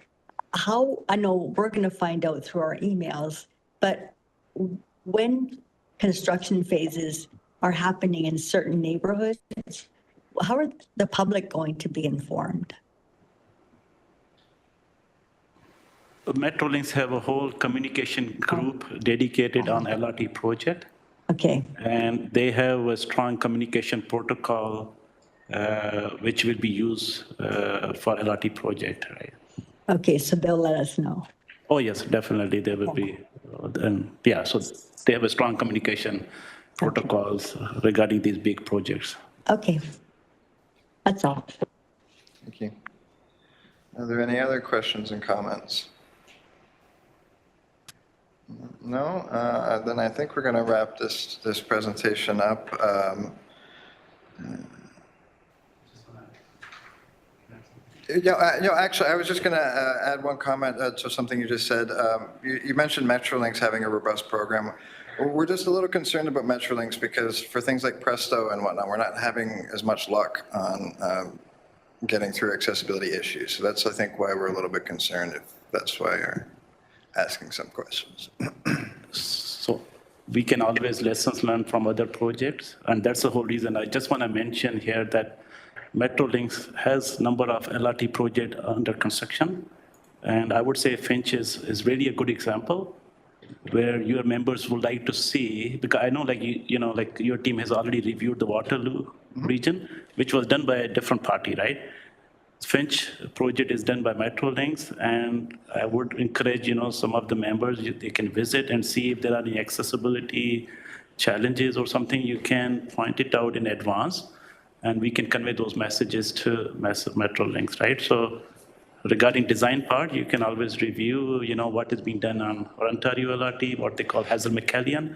How, I know we're going to find out through our emails, but when construction phases are happening in certain neighborhoods, how are the public going to be informed? Metrolinx have a whole communication group dedicated on LRT project. Okay, And they have a strong communication protocol, which will be used for LRT project, right? okay, so they'll let us know. Oh, yes, definitely, there will be. And yeah, so they have a strong communication protocols regarding these big projects. Okay, that's all. Thank you. Are there any other questions and comments? No? Then I think we're going to wrap this presentation up. Actually, I was just going to add one comment to something you just said. You mentioned Metrolinx having a robust program. We're just a little concerned about Metrolinx because for things like Presto and whatnot, we're not having as much luck on getting through accessibility issues. So that's, I think, why we're a little bit concerned, if that's why you're asking some questions. So we can always lessons learned from other projects. And that's the whole reason I just want to mention here that Metrolinx has number of LRT projects under construction. And I would say Finch is really a good example where your members would like to see, because I know like, like your team has already reviewed the Waterloo region, which was done by a different party, right? Finch project is done by Metrolinx, and I would encourage, some of the members, they can visit and see if there are any accessibility challenges or something, you can point it out in advance, and we can convey those messages to Metrolinx, right? So regarding design part, you can always review, what is being done on Ontario LRT, what they call Hazel-McCallion,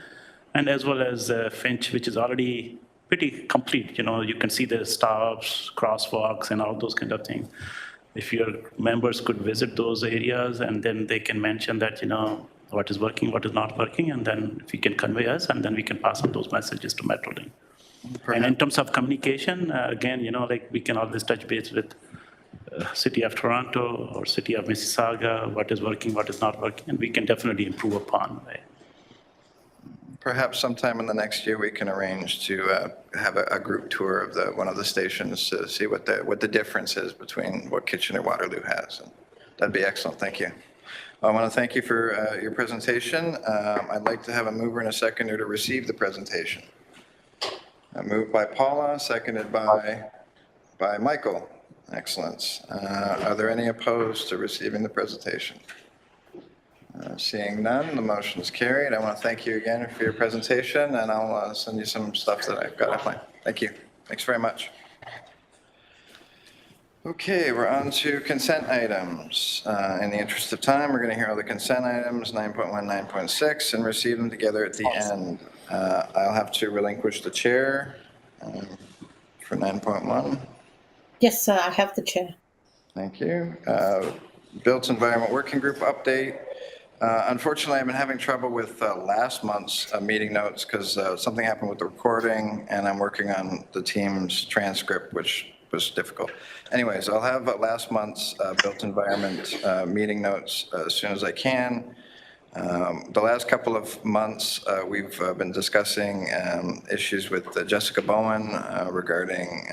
and as well as Finch, which is already pretty complete. You can see the stops, crosswalks, and all those kind of things. If your members could visit those areas, and then they can mention that, what is working, what is not working, and then if you can convey us, and then we can pass on those messages to Metrolink. And in terms of communication, again, like we can always touch base with City of Toronto or City of Mississauga, what is working, what is not working, and we can definitely improve upon, right? Perhaps sometime in the next year, we can arrange to have a group tour of one of the stations to see what the difference is between what Kitchener-Waterloo has. And that'd be excellent. Thank you. I want to thank you for your presentation. I'd like to have a mover and a seconder to receive the presentation. Moved by Paula, seconded by Michael. Excellent. Are there any opposed to receiving the presentation? Seeing none, the motion is carried. I want to thank you again for your presentation, and I'll send you some stuff that I've got outlined. Thank you. Thanks very much. Okay, we're on to consent items. In the interest of time, we're going to hear all the consent items, 9.1, 9.6, and receive them together at the end. I'll have to relinquish the chair for 9.1. Yes, sir, I have the chair. Thank you. Built Environment Working Group update. Unfortunately, I've been having trouble with last month's meeting notes because something happened with the recording, and I'm working on the team's transcript, which was difficult. Anyways, I'll have last month's built environment meeting notes as soon as I can. The last couple of months, we've been discussing issues with Jessica Bowen regarding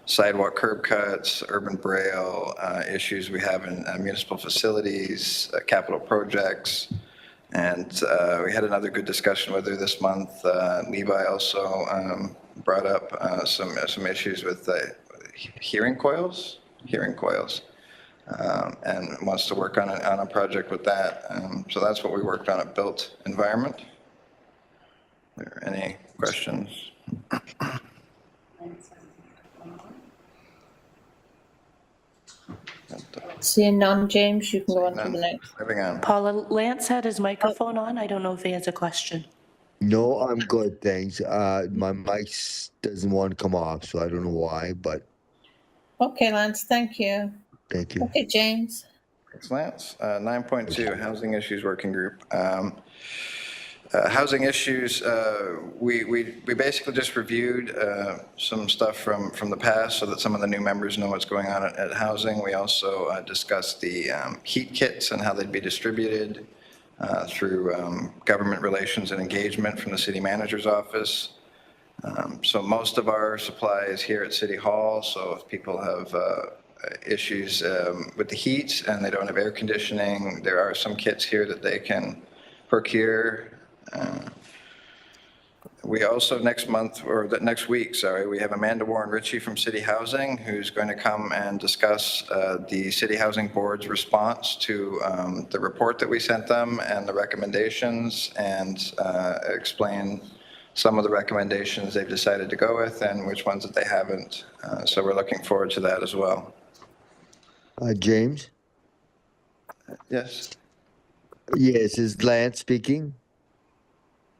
sidewalk curb cuts, urban braille, issues we have in municipal facilities, capital projects. And we had another good discussion with her this month. Levi also brought up some issues with hearing coils, and wants to work on a project with that. So that's what we worked on at Built Environment. Are there any questions? Seeing none, James, you can go on to the next. Moving on. Paula, Lance had his microphone on. I don't know if he has a question. No, I'm good, thanks. My mic doesn't want to come off, so I don't know why, but Okay, Lance, thank you. thank you. Okay, James. Thanks, Lance. 9.2, Housing Issues Working Group. Housing issues, we basically just reviewed some stuff from the past so that some of the new members know what's going on at housing. We also discussed the heat kits and how they'd be distributed through government relations and engagement from the city manager's office. So most of our supply is here at City Hall, so if people have issues with the heat and they don't have air conditioning, there are some kits here that they can procure. We also next week, we have Amanda Warren Ritchie from City Housing who's going to come and discuss the City Housing Board's response to the report that we sent them and the recommendations, and explain some of the recommendations they've decided to go with and which ones that they haven't. So we're looking forward to that as well. James? Yes. Yes, is Lance speaking?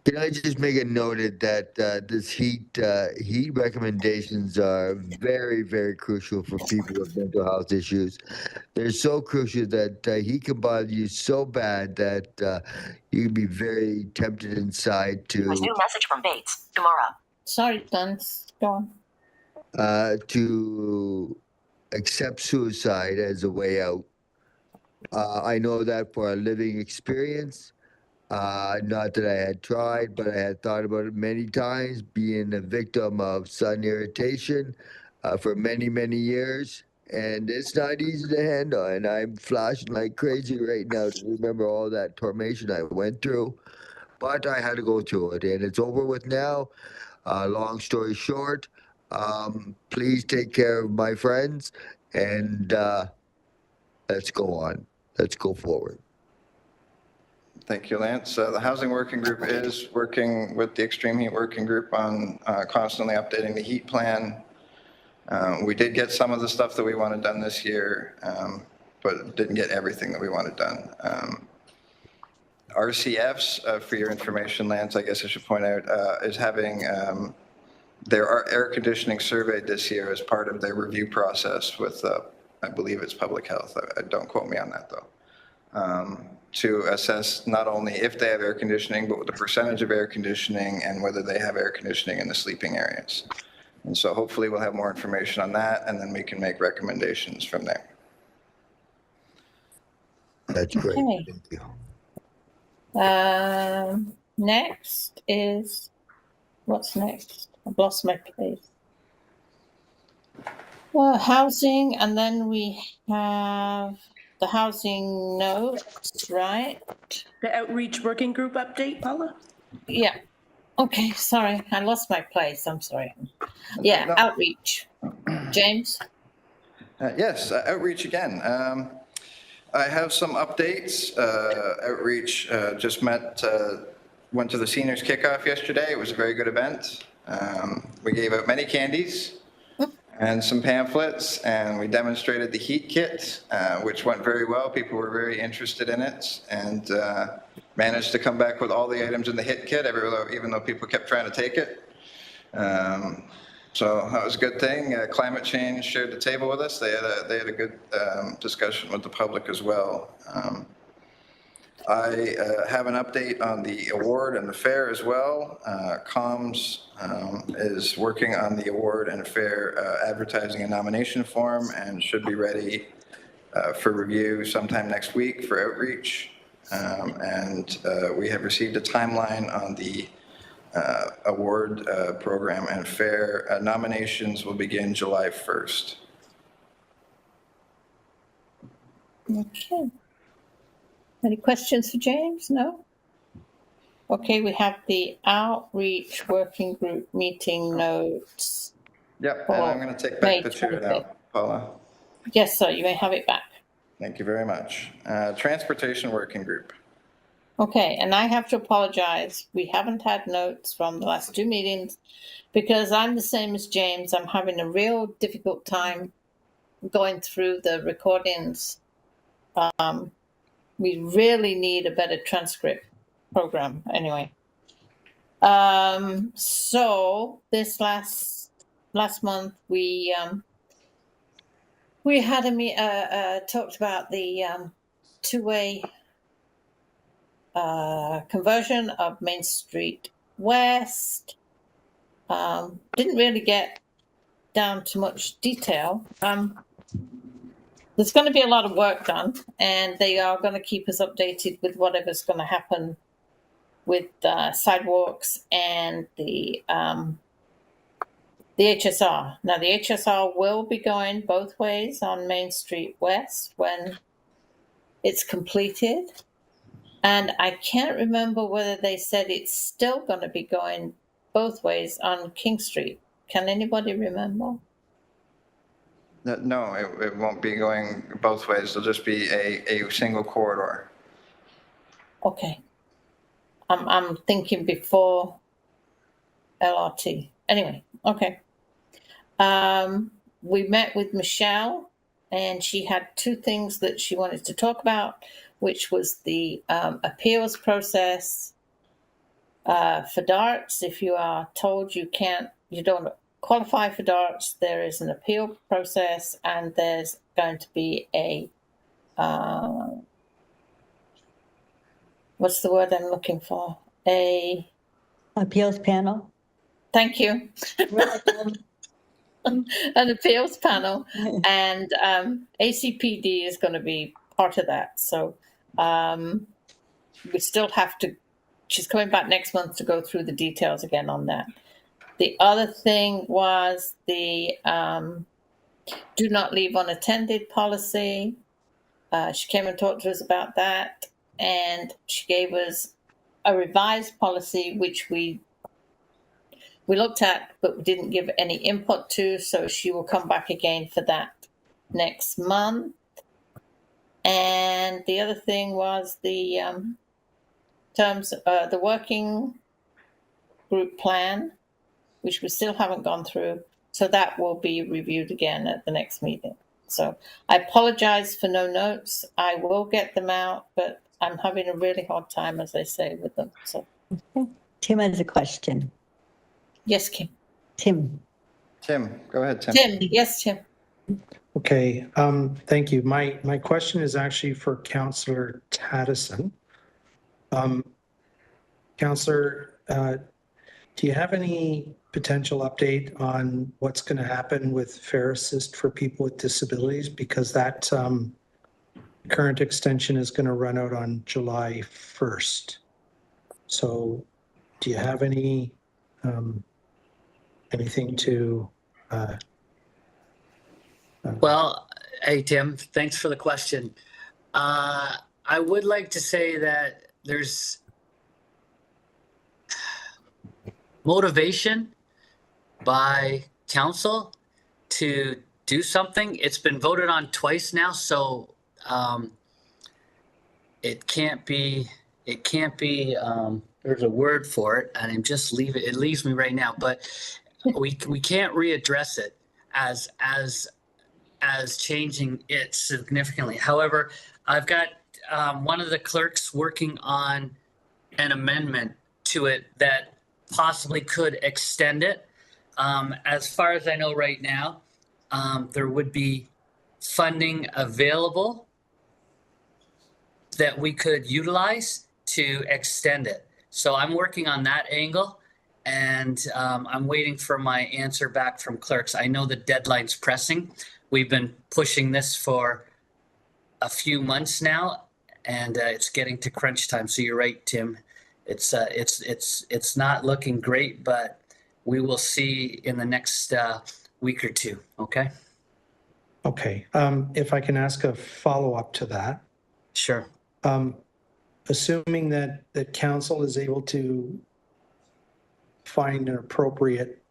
Can I just make it noted that this heat recommendations are very, very crucial for people with mental health issues. They're so crucial that heat can bother you so bad that you can be very tempted inside There's to new message from Bates. Tomorrow. Sorry, Lance, go on. to accept suicide as a way out. I know that for a living experience. Not that I had tried, but I had thought about it many times, being a victim of sun irritation for many, many years. And it's not easy to handle. And I'm flashing like crazy right now to remember all that tormentation I went through. But I had to go through it, and it's over with now. Long story short, please take care of my friends, and let's go on. Let's go forward. Thank you, Lance. The Housing Working Group is working with the Extreme Heat Working Group on constantly updating the heat plan. We did get some of the stuff that we wanted done this year, but didn't get everything that we wanted done. RCFs, for your information, Lance, I guess I should point out, is having their air conditioning surveyed this year as part of their review process with, I believe it's public health. Don't quote me on that, though. To assess not only if they have air conditioning, but the percentage of air conditioning and whether they have air conditioning in the sleeping areas. And so hopefully we'll have more information on that, and then we can make recommendations from there. That's great. Okay. Thank you. Next is, what's next? I've lost my place. Housing, and then we have the housing notes, right? The outreach working group update, Paula? Yeah. Okay, sorry, I lost my place. I'm sorry. Yeah, No. outreach. James? Yes, outreach again. I have some updates. Outreach just went to the seniors kickoff yesterday. It was a very good event. We gave out many candies and some pamphlets, and we demonstrated the heat kit, which went very well. People were very interested in it, and managed to come back with all the items in the heat kit, even though people kept trying to take it. So that was a good thing. Climate Change shared the table with us. They had a good discussion with the public as well. I have an update on the award and the fair as well. Comms is working on the award and fair advertising and nomination form and should be ready for review sometime next week for outreach. And we have received a timeline on the award program and fair. Nominations will begin July 1st. Okay. Any questions for James? No? Okay, we have the outreach working group meeting notes. Yep, and I'm going to take May back the chair 25th. now, Paula. Yes, sir, you may have it back. Thank you very much. Transportation working group. Okay, and I have to apologize. We haven't had notes from the last 2 meetings because I'm the same as James. I'm having a real difficult time going through the recordings. We really need a better transcript program anyway. So this last month we had talked about the two-way conversion of Main Street West. Didn't really get down to much detail. There's going to be a lot of work done, and they are going to keep us updated with whatever's going to happen with sidewalks and the HSR. Now, the HSR will be going both ways on Main Street West when it's completed. And I can't remember whether they said it's still going to be going both ways on King Street. Can anybody remember? No, it won't be going both ways. It'll just be a single corridor. Okay. I'm thinking before LRT. Anyway, okay. We met with Michelle, and she had 2 things that she wanted to talk about, which was the appeals process for darts. If you are told you don't qualify for darts, there is an appeal process, and there's going to be a what's the word I'm looking for? Appeals panel. Thank you. An appeals panel, and ACPD is going to be part of that. So we still have to. She's coming back next month to go through the details again on that. The other thing was the do not leave unattended policy. She came and talked to us about that, and she gave us a revised policy, which we looked at, but we didn't give any input to, so she will come back again for that next month. And the other thing was the the working group plan, which we still haven't gone through. So that will be reviewed again at the next meeting. So I apologize for no notes. I will get them out, but I'm having a really hard time, as I say, with them. So Tim has a question. yes, Kim. Tim. Tim, go ahead, Tim. Tim, yes, Tim. Okay, thank you. My question is actually for Councillor Taddison. Councillor, do you have any potential update on what's going to happen with Fair Assist for people with disabilities? Because that current extension is going to run out on July 1st. So do you have anything to... Well, hey, Tim, thanks for the question. I would like to say that there's motivation by council to do something. It's been voted on twice now, so it can't be, there's a word for it, and I'm just it leaves me right now, but we can't readdress it as changing it significantly. However, I've got one of the clerks working on an amendment to it that possibly could extend it. As far as I know right now, there would be funding available that we could utilize to extend it. So I'm working on that angle, and I'm waiting for my answer back from clerks. I know the deadline's pressing. We've been pushing this for a few months now, and it's getting to crunch time. So you're right, Tim. It's not looking great, but we will see in the next week or two. Okay. Okay, if I can ask a follow-up to that. Sure. Assuming that council is able to find an appropriate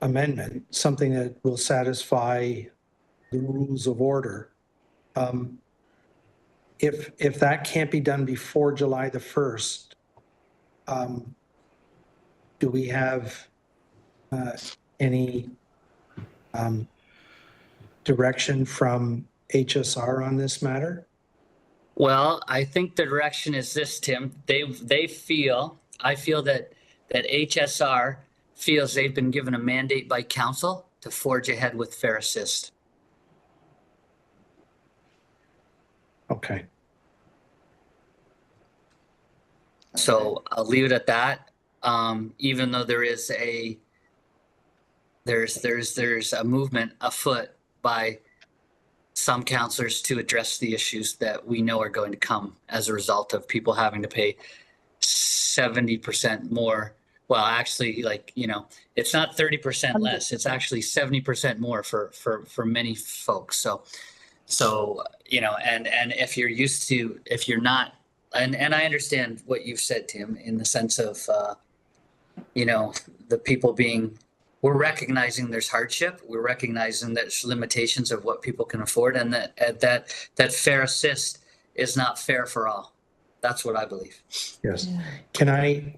amendment, something that will satisfy the rules of order. If that can't be done before July the 1st, do we have any direction from HSR on this matter? Well, I think the direction is this, Tim. I feel that HSR feels they've been given a mandate by council to forge ahead with Fair Assist. Okay. So I'll leave it at that. Even though there's a movement afoot by some councillors to address the issues that we know are going to come as a result of people having to pay 70% more. Well, actually, it's not 30% less. It's actually 70% more for many folks. So, and if you're not, and I understand what you've said, Tim, in the sense of, the people we're recognizing there's hardship. We're recognizing there's limitations of what people can afford, and that Fair Assist is not fair for all. That's what I believe. Yes. Can I,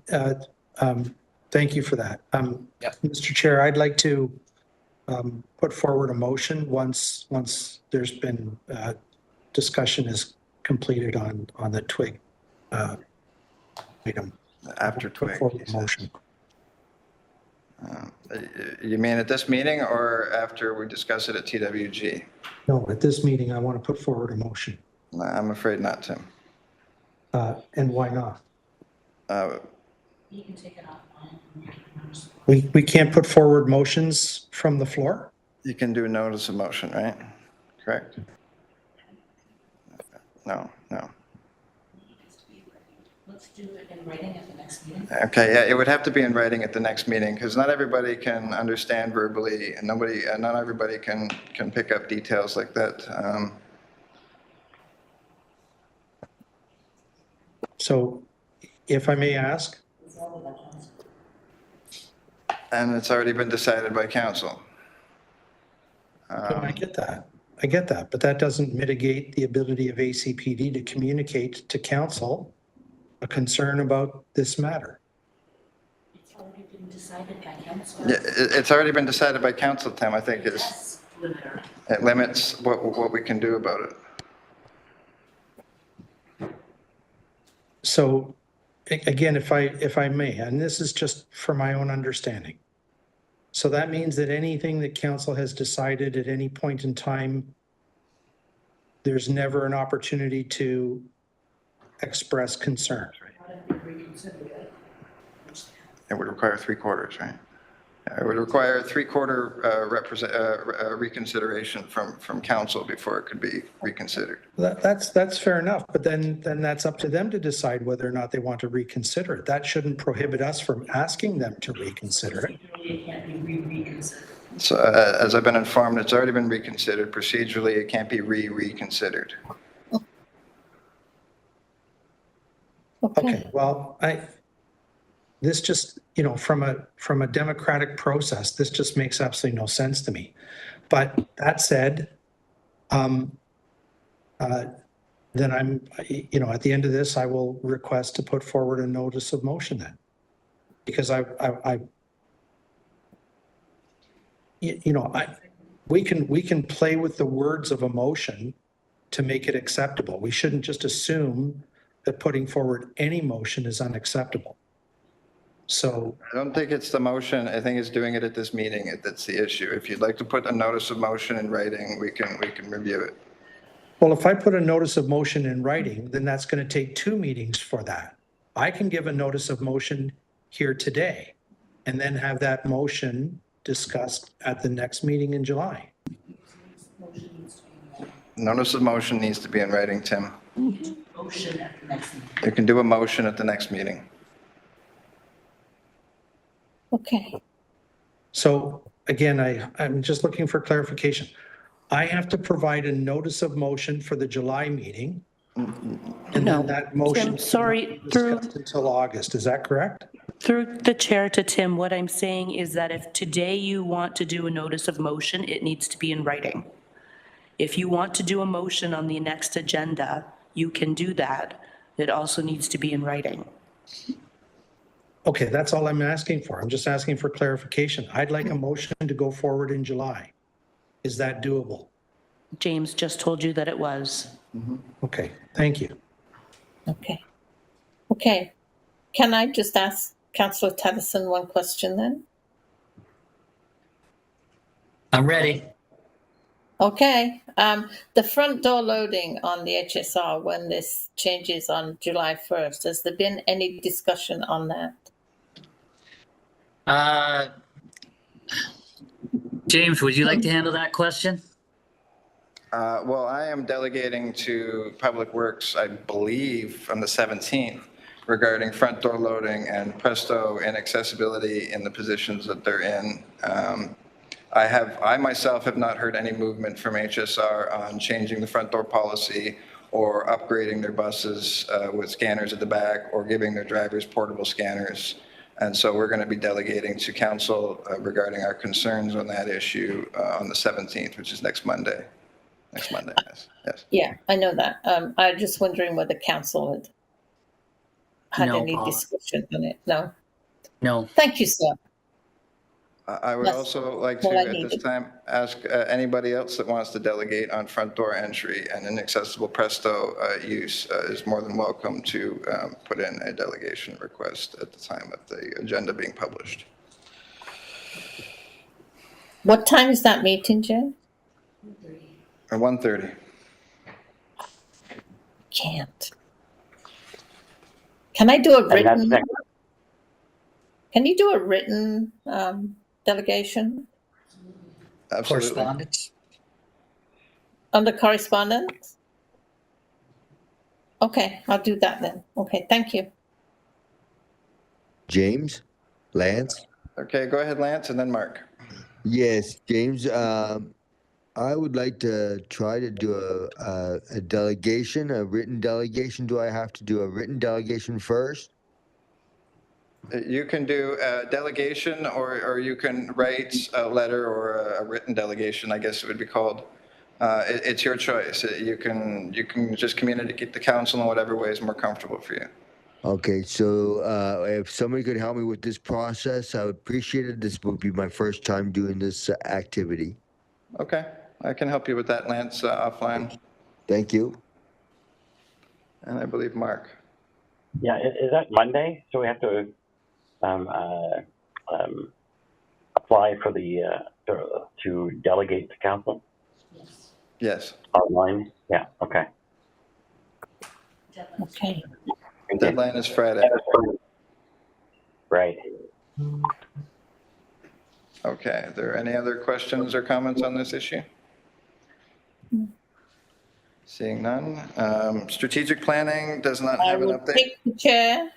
thank you for that. Yep. Mr. Chair, I'd like to put forward a motion once there's been discussion is completed on the twig item. After Put twig. forward a motion. You mean at this meeting or after we discuss it at TWG? No, at this meeting, I want to put forward a motion. No, I'm afraid not, Tim. And why not? You can take it offline. We can't put forward motions from the floor? You can do notice of motion, right? Correct? No. Let's do it in writing at the next meeting. Okay, yeah, it would have to be in writing at the next meeting because not everybody can understand verbally and not everybody can pick up details like that. So if I may ask, And it's already been decided by council. I get that, but that doesn't mitigate the ability of ACPD to communicate to council a concern about this matter. It's already been decided by council. Yeah, it's already been decided by council, Tim, I think it limits what we can do about it. So again, if I may, and this is just for my own understanding. So that means that anything that council has decided at any point in time, there's never an opportunity to express concern. It would require 3/4, right? It would require 3/4 reconsideration from council before it could be reconsidered. That's fair enough, but then that's up to them to decide whether or not they want to reconsider it. That shouldn't prohibit us from asking them to reconsider it. It can't be reconsidered. So as I've been informed, it's already been reconsidered. Procedurally, it can't be reconsidered. Okay, well, this just, from a democratic process, this just makes absolutely no sense to me. But that said, then I'm, at the end of this, I will request to put forward a notice of motion then. Because we can play with the words of a motion to make it acceptable. We shouldn't just assume that putting forward any motion is unacceptable. So I don't think it's the motion. I think it's doing it at this meeting. That's the issue. If you'd like to put a notice of motion in writing, we can review it. Well, if I put a notice of motion in writing, then that's going to take 2 meetings for that. I can give a notice of motion here today and then have that motion discussed at the next meeting in July. Notice of motion needs to be in writing, Tim. Motion at the next meeting. You can do a motion at the next meeting. Okay. So again, I'm just looking for clarification. I have to provide a notice of motion for the July meeting. And No. then that motion Tim, sorry, cannot be discussed until August. Is that correct? Through the chair to Tim, what I'm saying is that if today you want to do a notice of motion, it needs to be in writing. If you want to do a motion on the next agenda, you can do that. It also needs to be in writing. Okay, that's all I'm asking for. I'm just asking for clarification. I'd like a motion to go forward in July. Is that doable? James just told you that it was. Okay, thank you. Okay. Okay. Can I just ask Councillor Tennyson one question then? I'm ready. Okay. The front door loading on the HSR when this changes on July 1st, has there been any discussion on that? James, would you like to handle that question? Well, I am delegating to Public Works, I believe, on the 17th regarding front door loading and Presto and accessibility in the positions that they're in. I myself have not heard any movement from HSR on changing the front door policy or upgrading their buses with scanners at the back or giving their drivers portable scanners. And so we're going to be delegating to council regarding our concerns on that issue on the 17th, which is next Monday. Next Monday, yes. Yeah, I know that. I'm just wondering whether council had No, any Paula. discussion on it. No. No. Thank you, sir. I would That's also like to, all I at this needed. time, ask anybody else that wants to delegate on front door entry and inaccessible Presto use is more than welcome to put in a delegation request at the time of the agenda being published. What time is that meeting, Jen? Or 1:30. Can't. Can I do a And that's written? next. Can you do a written delegation Absolutely. Correspondence? under correspondence? Okay, I'll do that then. Okay, thank you. James? Lance? Okay, go ahead, Lance, and then Mark. Yes, James, I would like to try to do a delegation, a written delegation. Do I have to do a written delegation first? You can do a delegation or you can write a letter or a written delegation, I guess it would be called. It's your choice. You can just communicate the council in whatever way is more comfortable for you. Okay, so if somebody could help me with this process, I would appreciate it. This would be my first time doing this activity. Okay, I can help you with that, Lance, offline. Thank you. And I believe Mark. Yeah, is that Monday? So we have to apply for the to delegate to council Yes. online. Yeah. Okay. Okay. Deadline is Friday. Right. Okay, are there any other questions or comments on this issue? Seeing none. Strategic planning does not I have an will update. take the chair.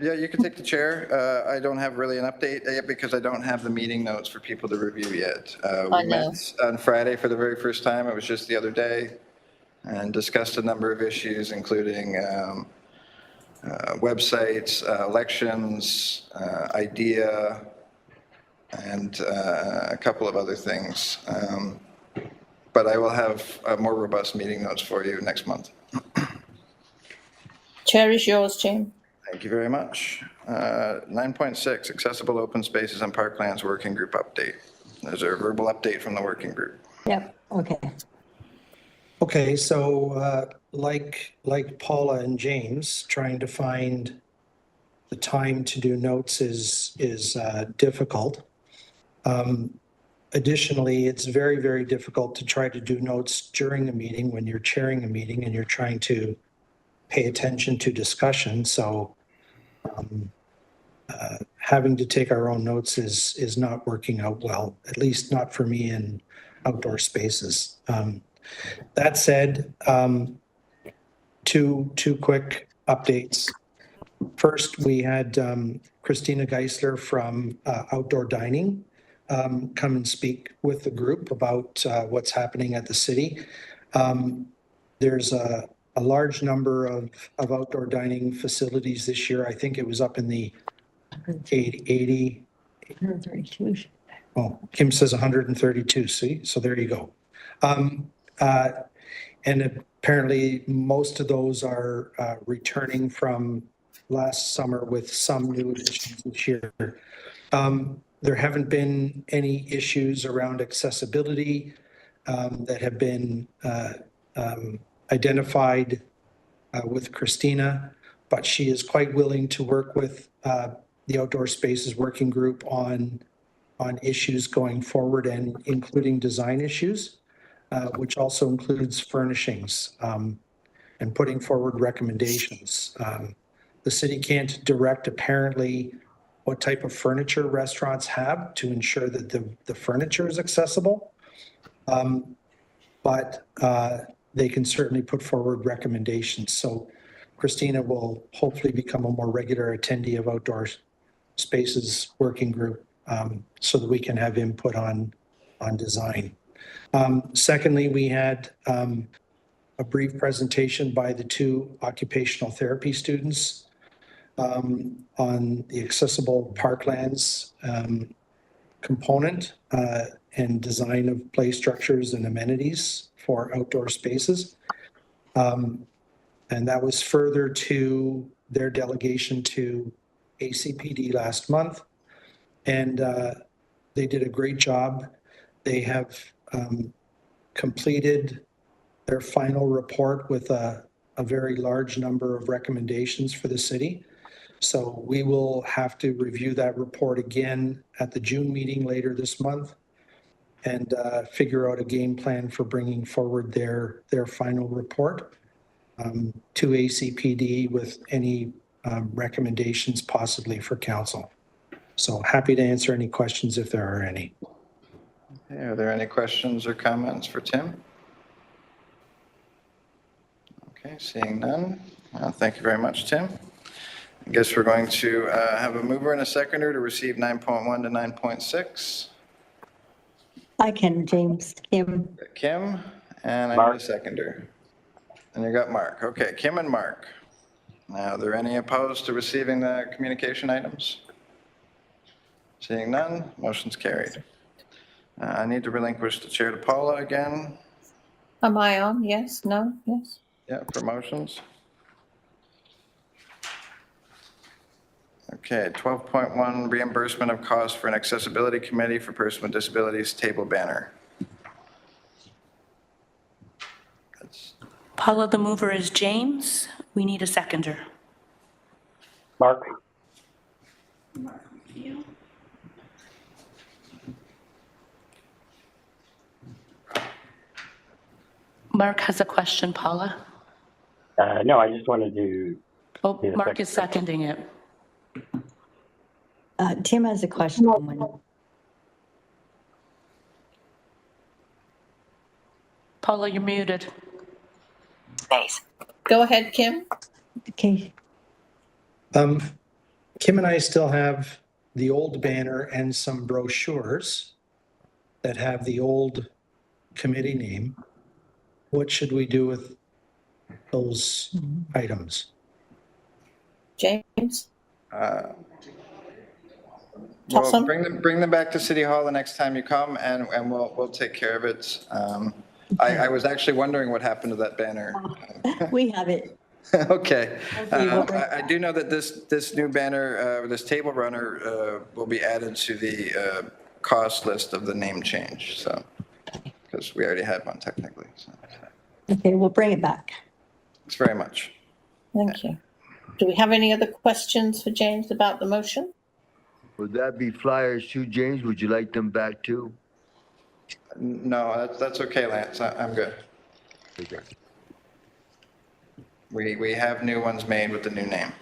Yeah, you can take the chair. I don't have really an update yet because I don't have the meeting notes for people to review yet. I We know. met on Friday for the very first time. It was just the other day, and discussed a number of issues, including websites, elections, IDEA, and a couple of other things. But I will have more robust meeting notes for you next month. Chair is yours, Jane. Thank you very much. 9.6, Accessible Open Spaces and Parklands Working Group Update. There's a verbal update from the working group. Yep, okay. Okay, so like Paula and James, trying to find the time to do notes is difficult. Additionally, it's very, very difficult to try to do notes during a meeting when you're chairing a meeting and you're trying to pay attention to discussion. So having to take our own notes is not working out well, at least not for me in outdoor spaces. That said, two quick updates. First, we had Christina Geisler from Outdoor Dining come and speak with the group about what's happening at the city. There's a large number of outdoor dining facilities this year. I think it was up in the 80. 132. Oh, Kim says 132. See, so there you go. And apparently most of those are returning from last summer with some new additions this year. There haven't been any issues around accessibility that have been identified with Christina, but she is quite willing to work with the Outdoor Spaces Working Group on issues going forward and including design issues, which also includes furnishings and putting forward recommendations. The city can't direct apparently what type of furniture restaurants have to ensure that the furniture is accessible. But they can certainly put forward recommendations. So Christina will hopefully become a more regular attendee of Outdoor Spaces Working Group so that we can have input on design. Secondly, we had a brief presentation by the two occupational therapy students on the accessible parklands component and design of play structures and amenities for outdoor spaces. And that was further to their delegation to ACPD last month. And they did a great job. They have completed their final report with a very large number of recommendations for the city. So we will have to review that report again at the June meeting later this month and figure out a game plan for bringing forward their final report to ACPD with any recommendations possibly for council. So happy to answer any questions if there are any. Okay, are there any questions or comments for Tim? Okay, seeing none. Thank you very much, Tim. I guess we're going to have a mover and a seconder to receive 9.1 to 9.6. I can, James. Kim. Kim, and I need a seconder. And you got Mark. Okay, Kim and Mark. Now, are there any opposed to receiving the communication items? Seeing none, motion's carried. I need to relinquish the chair to Paula again. Am I on? Yes, no, yes. Yeah, for motions. Okay, 12.1 reimbursement of costs for an accessibility committee for person with disabilities table banner. Paula, the mover is James. We need a seconder. Mark? Mark has a question, Paula. No, I just wanted to. Oh, Mark is seconding it. Tim has a question. Paula, you're muted. Space. Go ahead, Kim. Okay. Kim and I still have the old banner and some brochures that have the old committee name. What should we do with those items? James? Well, bring them back to City Hall the next time you come, and we'll take care of it. I was actually wondering what happened to that banner. We have it. Okay. I do know that this new banner, this table runner, will be added to the cost list of the name change. So, because we already had one technically. So. Okay, we'll bring it back. Thanks very much. Thank you. Do we have any other questions for James about the motion? Would that be flyers too, James? Would you like them back too? No, that's okay, Lance. I'm good. Okay. We have new ones made with the new name.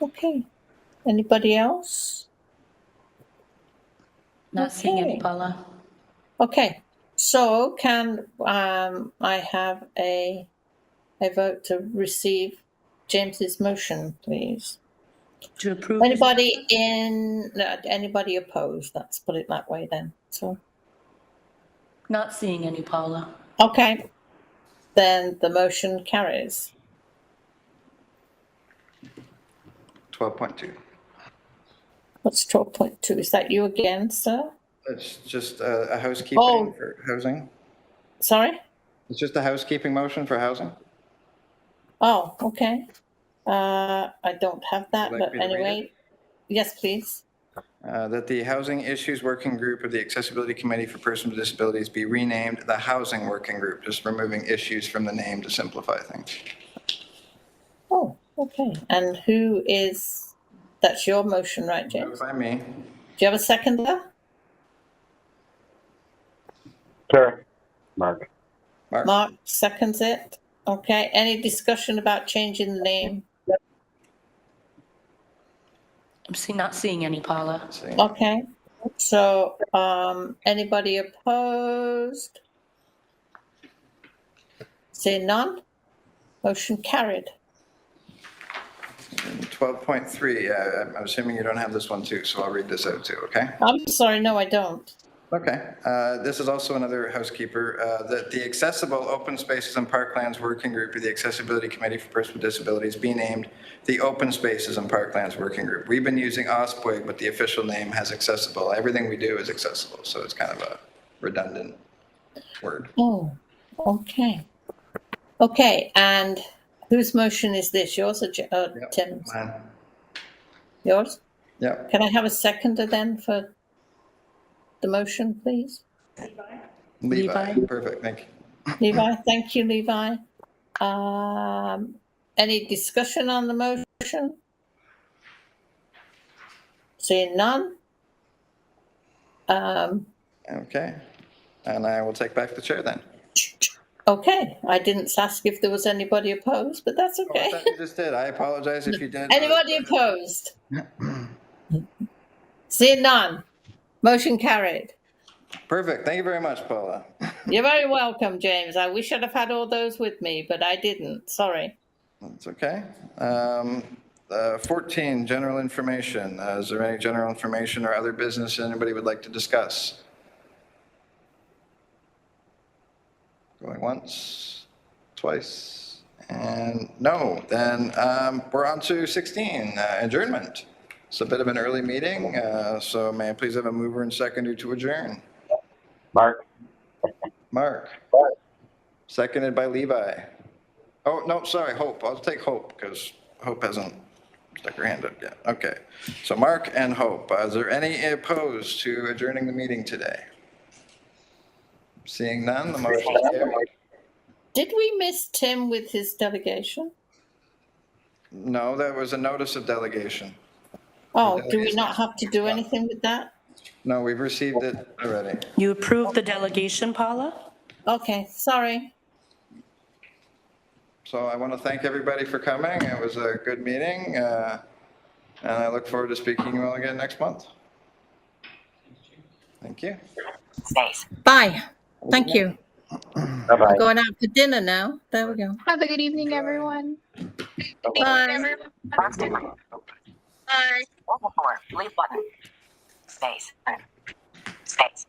Okay. Anybody else? Not seeing any, Okay. Paula. Okay. So can I have a vote to receive James's motion, please? To approve. Anybody opposed? Let's put it that way then. So, Not seeing any, Paula. okay. Then the motion carries. 12.2. What's 12.2? Is that you again, sir? It's just a housekeeping Oh. for housing. Sorry? It's just a housekeeping motion for housing. Oh, okay. I don't have that, Would you like but me to read anyway. Yes, please. That the Housing Issues Working Group of the Accessibility Committee for Persons with Disabilities be renamed the Housing Working Group, just removing issues from the name to simplify things. Oh, okay. And who is, that's your motion, right, James? Moved by me. Do you have a seconder? Sure. Mark. Mark seconds it. Okay. Any discussion about changing the name? Not seeing any, Paula. See. Okay. So, anybody opposed? Seeing none? Motion carried. 12.3, I'm assuming you don't have this one too, so I'll read this out too, okay? I'm sorry, no, I don't. Okay, this is also another housekeeper, that the Accessible Open Spaces and Parklands Working Group of the Accessibility Committee for Persons with Disabilities be named the Open Spaces and Parklands Working Group. We've been using OSPWIG, but the official name has accessible. Everything we do is accessible, so it's kind of a redundant word. Oh, okay. Okay, and whose motion is this? Yours or Tim's? Mine. Yours? Yep. Can I have a seconder then for the motion, please? Levi. Perfect, thank you. Levi, thank you, Levi. Any discussion on the motion? Seeing none? Okay, and I will take back the chair then. Okay, I didn't ask if there was anybody opposed, but that's Oh, I okay. thought you just did. I apologize if you did. Anybody opposed? Seeing none? Motion carried. Perfect, thank you very much, Paula. You're very welcome, James. I wish I'd have had all those with me, but I didn't. Sorry. That's okay. 14, general information. Is there any general information or other business anybody would like to discuss? Going once, twice, and no. Then we're on to 16, adjournment. It's a bit of an early meeting, so may I please have a mover and seconder to adjourn? Mark. Mark. Seconded by Levi. Oh, no, sorry, Hope. I'll take Hope because Hope hasn't stuck her hand up yet. Okay. So Mark and Hope. Is there any opposed to adjourning the meeting today? Seeing none, the motion is carried. Did we miss Tim with his delegation? No, that was a notice of delegation. Oh, do we not have to do anything with that? No, we've received it already. You approved the delegation, Paula? Okay, sorry. So I want to thank everybody for coming. It was a good meeting. And I look forward to speaking to you all again next month. Thank you. Space. Bye. Thank you. Bye-bye. We're going out for dinner now. There we go. Have a good evening, everyone. Bye. Bye. Leave button. Space. Space.